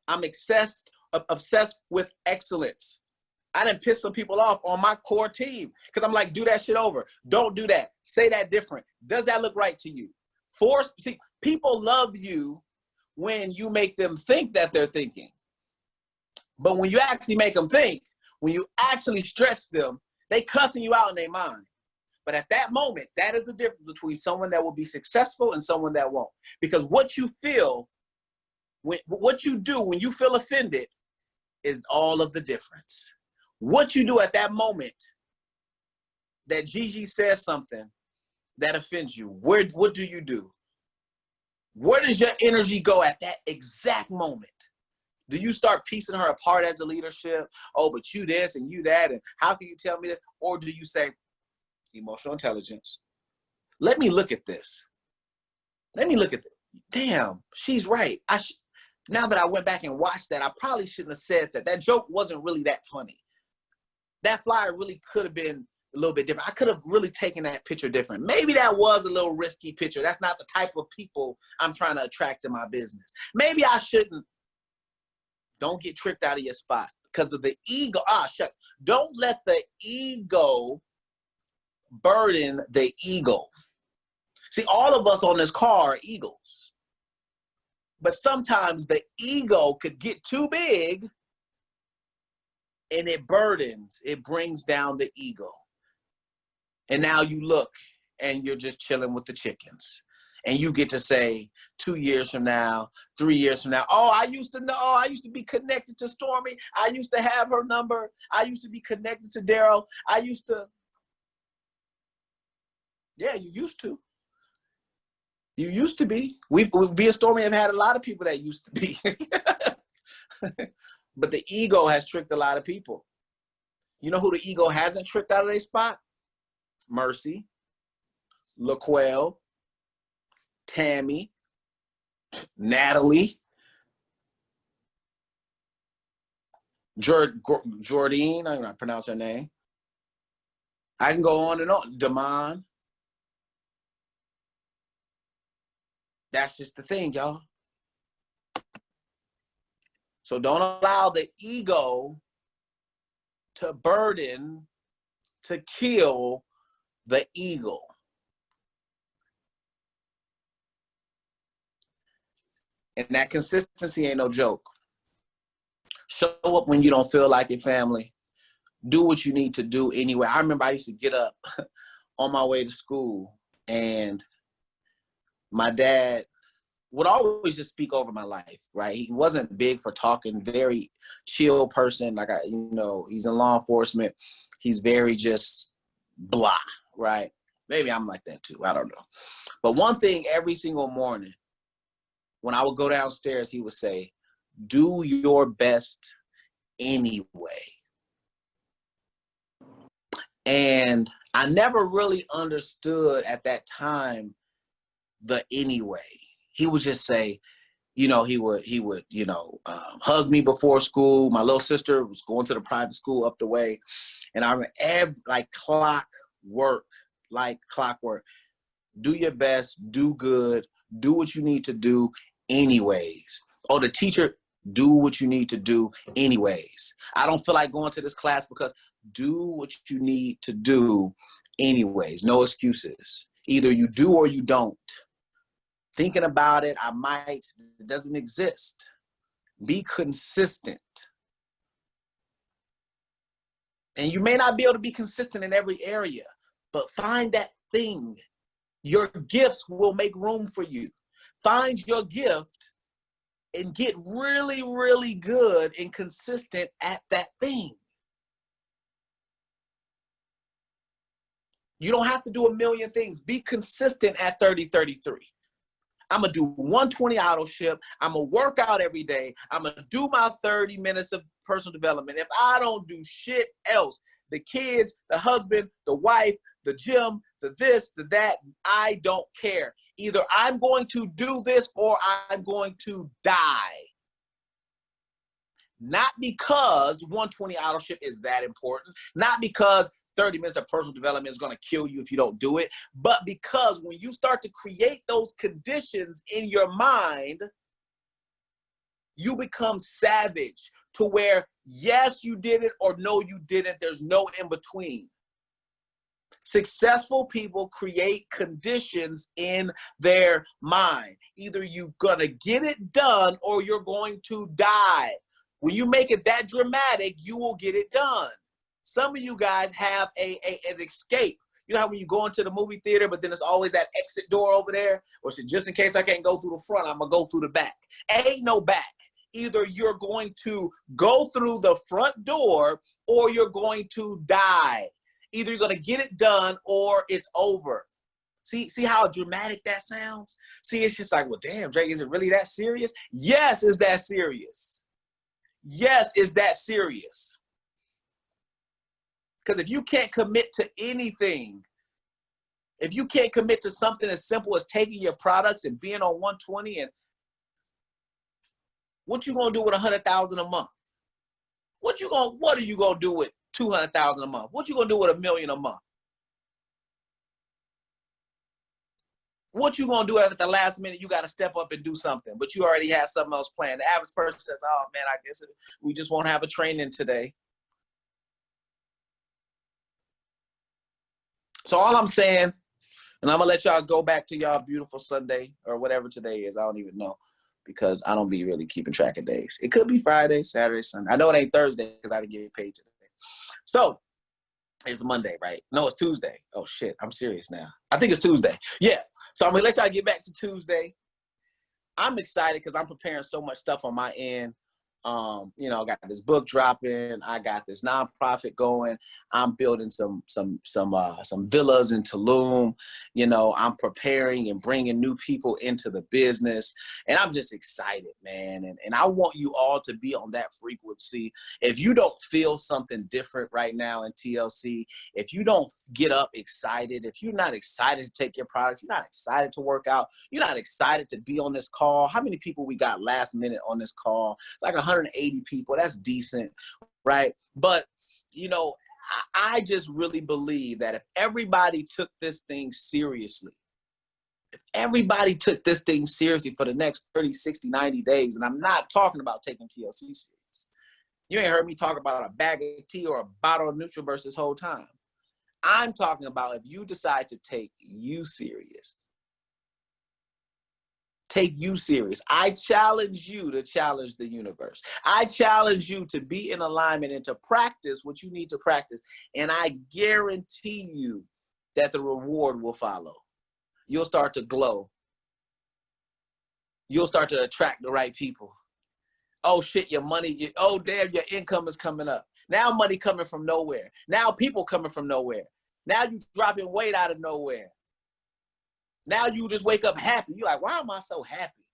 I'm obsessed with excellence. I done pissed some people off on my core team because I'm like, do that shit over. Don't do that. Say that different. Does that look right to you? See, people love you when you make them think that they're thinking. But when you actually make them think, when you actually stretch them, they cussing you out in their mind. But at that moment, that is the difference between someone that will be successful and someone that won't. Because what you feel, what you do when you feel offended is all of the difference. What you do at that moment that Gigi says something that offends you, what do you do? Where does your energy go at that exact moment? Do you start piecing her apart as a leadership? Oh, but you this and you that, and how can you tell me that? Or do you say, emotional intelligence, let me look at this. Let me look at this. Damn, she's right. Now that I went back and watched that, I probably shouldn't have said that. That joke wasn't really that funny. That flyer really could have been a little bit different. I could have really taken that picture different. Maybe that was a little risky picture. That's not the type of people I'm trying to attract in my business. Maybe I shouldn't. Don't get tricked out of your spot because of the ego. Shucks. Don't let the ego burden the eagle. See, all of us on this car are eagles. But sometimes the ego could get too big and it burdens, it brings down the ego. And now you look and you're just chilling with the chickens. And you get to say 2 years from now, 3 years from now, oh, I used to know, I used to be connected to Stormy. I used to have her number. I used to be connected to Darryl. Yeah, you used to. You used to be. We and Stormy have had a lot of people that used to be. But the ego has tricked a lot of people. You know who the ego hasn't tricked out of their spot? Mercy, LaQuelle, Tammy, Natalie, Jordine, I don't know how to pronounce her name. I can go on and on. Damon. That's just the thing, y'all. So don't allow the ego to burden, to kill the eagle. And that consistency ain't no joke. Show up when you don't feel like it, family. Do what you need to do anyway. I remember I used to get up on my way to school, and my dad would always just speak over my life, right? He wasn't big for talking, very chill person. Like, he's in law enforcement. He's very just blah, right? Maybe I'm like that too. I don't know. But one thing every single morning, when I would go downstairs, he would say, do your best anyway. And I never really understood at that time the anyway. He would just say, he would hug me before school. My little sister was going to the private school up the way. And I remember like clockwork, do your best, do good, do what you need to do anyways. Oh, the teacher, do what you need to do anyways. I don't feel like going to this class because do what you need to do anyways. No excuses. Either you do or you don't. Thinking about it, it doesn't exist. Be consistent. And you may not be able to be consistent in every area, but find that thing. Your gifts will make room for you. Find your gift and get really, really good and consistent at that thing. You don't have to do a million things. Be consistent at 30-33. I'm going to do 120 auto ship. I'm going to work out every day. I'm going to do my 30 minutes of personal development. If I don't do shit else, the kids, the husband, the wife, the gym, the this, the that, I don't care. Either I'm going to do this or I'm going to die. Not because 120 auto ship is that important. Not because 30 minutes of personal development is going to kill you if you don't do it. But because when you start to create those conditions in your mind, you become savage to where, yes, you did it or no, you didn't. There's no in between. Successful people create conditions in their mind. Either you're going to get it done or you're going to die. When you make it that dramatic, you will get it done. Some of you guys have an escape. You know how when you go into the movie theater, but then there's always that exit door over there? Or so just in case I can't go through the front, I'm going to go through the back. Ain't no back. Either you're going to go through the front door or you're going to die. Either you're going to get it done or it's over. See how dramatic that sounds? See, it's just like, well, damn, Drake, is it really that serious? Yes, it's that serious. Yes, it's that serious. Because if you can't commit to anything, if you can't commit to something as simple as taking your products and being on 120, and what you gonna do with $100,000 a month? What are you gonna do with $200,000 a month? What you gonna do with $1 million a month? What you gonna do at the last minute? You got to step up and do something, but you already have something else planned. The average person says, "Oh man, I guess we just won't have a training today." So all I'm saying, and I'm gonna let y'all go back to y'all beautiful Sunday or whatever today is. I don't even know because I don't be really keeping track of days. It could be Friday, Saturday, Sunday. I know it ain't Thursday because I didn't get paid today. So it's Monday, right? No, it's Tuesday. Oh shit, I'm serious now. I think it's Tuesday. Yeah. So I'm gonna let y'all get back to Tuesday. I'm excited because I'm preparing so much stuff on my end. I got this book dropping. I got this nonprofit going. I'm building some villas in Tulum. I'm preparing and bringing new people into the business, and I'm just excited, man. And I want you all to be on that frequency. If you don't feel something different right now in TLC, if you don't get up excited, if you're not excited to take your product, you're not excited to work out, you're not excited to be on this call. How many people we got last minute on this call? It's like 180 people. That's decent, right? But, I just really believe that if everybody took this thing seriously, If everybody took this thing seriously for the next 30, 60, 90 days, and I'm not talking about taking TLC serious. You ain't heard me talk about a bag of tea or a bottle of NutriBurst this whole time. I'm talking about if you decide to take you serious. Take you serious. I challenge you to challenge the universe. I challenge you to be in alignment and to practice what you need to practice. And I guarantee you that the reward will follow. You'll start to glow. You'll start to attract the right people. Oh shit, your money, oh damn, your income is coming up. Now money coming from nowhere. Now people coming from nowhere. Now you dropping weight out of nowhere. Now you just wake up happy. You're like, why am I so happy?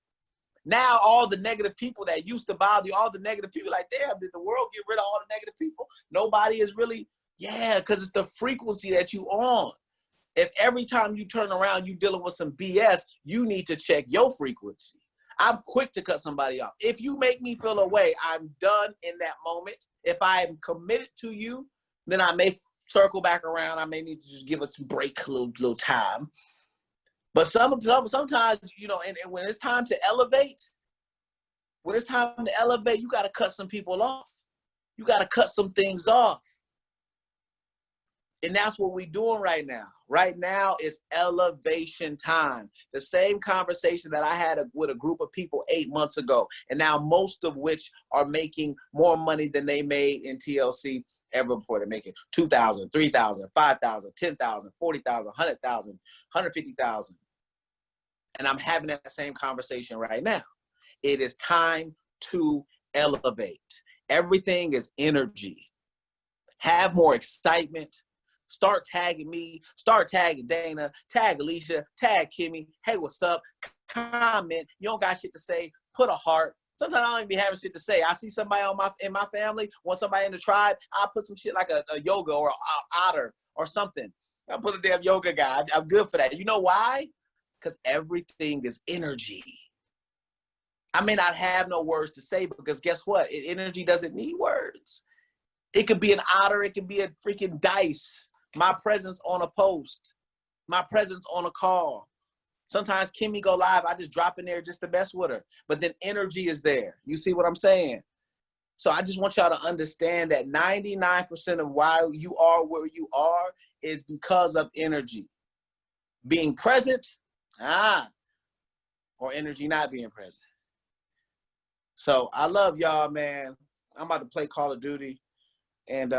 Now all the negative people that used to bother you, all the negative people, like, damn, did the world get rid of all the negative people? Nobody is really, yeah, because it's the frequency that you on. If every time you turn around, you dealing with some BS, you need to check your frequency. I'm quick to cut somebody off. If you make me feel away, I'm done in that moment. If I'm committed to you, then I may circle back around. I may need to just give us a break, a little time. But sometimes, you know, and when it's time to elevate, you got to cut some people off. You got to cut some things off. And that's what we're doing right now. Right now is elevation time. The same conversation that I had with a group of people 8 months ago, and now most of which are making more money than they made in TLC ever before. They're making $2,000, $3,000, $5,000, $10,000, $40,000, $100,000, $150,000. And I'm having that same conversation right now. It is time to elevate. Everything is energy. Have more excitement. Start tagging me. Start tagging Dana. Tag Alicia. Tag Kimmy. Hey, what's up? Comment. You don't got shit to say. Put a heart. Sometimes I don't even be having shit to say. I see somebody in my family, want somebody in the tribe, I'll put some shit like a yoga or an otter or something. I'll put a damn yoga guy. I'm good for that. You know why? Because everything is energy. I may not have no words to say because guess what? Energy doesn't need words. It could be an otter. It could be a freaking dice. My presence on a post. My presence on a call. Sometimes Kimmy go live. I just drop in there just to mess with her. But then energy is there. You see what I'm saying? So I just want y'all to understand that 99% of why you are where you are is because of energy. Being present, or energy not being present. So I love y'all, man. I'm about to play Call of Duty and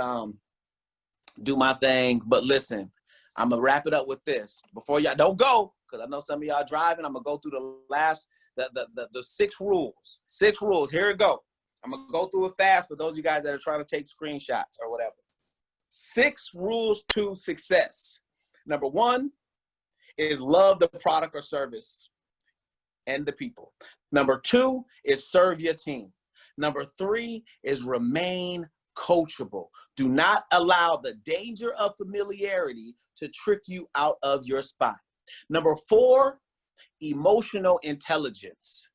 do my thing. But listen, I'm going to wrap it up with this. Before y'all don't go, because I know some of y'all driving, I'm going to go through the last, the 6 rules. 6 rules. Here it go. I'm going to go through it fast for those of you guys that are trying to take screenshots or whatever. 6 rules to success. Number 1 is love the product or service and the people. Number 2 is serve your team. Number 3 is remain coachable. Do not allow the danger of familiarity to trick you out of your spot. Number 4, emotional intelligence.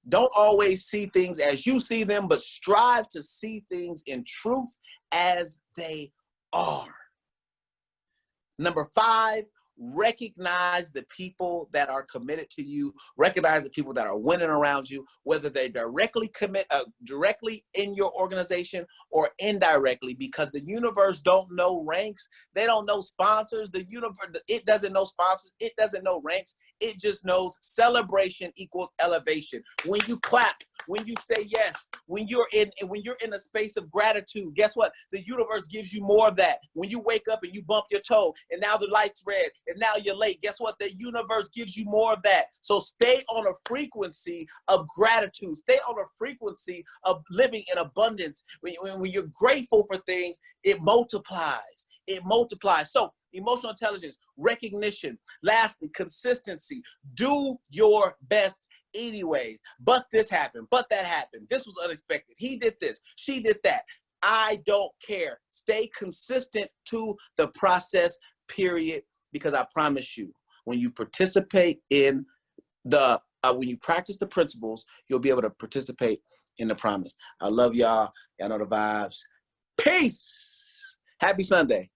Don't always see things as you see them, but strive to see things in truth as they are. Number 5, recognize the people that are committed to you. Recognize the people that are winning around you, whether they directly in your organization or indirectly, because the universe don't know ranks. They don't know sponsors. The universe, it doesn't know sponsors. It doesn't know ranks. It just knows celebration equals elevation. When you clap, when you say yes, when you're in a space of gratitude, guess what? The universe gives you more of that. When you wake up and you bump your toe and now the light's red and now you're late, guess what? The universe gives you more of that. So stay on a frequency of gratitude. Stay on a frequency of living in abundance. When you're grateful for things, it multiplies. It multiplies. So emotional intelligence, recognition. Lastly, consistency. Do your best anyways. But this happened. But that happened. This was unexpected. He did this. She did that. I don't care. Stay consistent to the process, period. Because I promise you, when you participate in when you practice the principles, you'll be able to participate in the promise. I love y'all. Y'all know the vibes. Peace. Happy Sunday.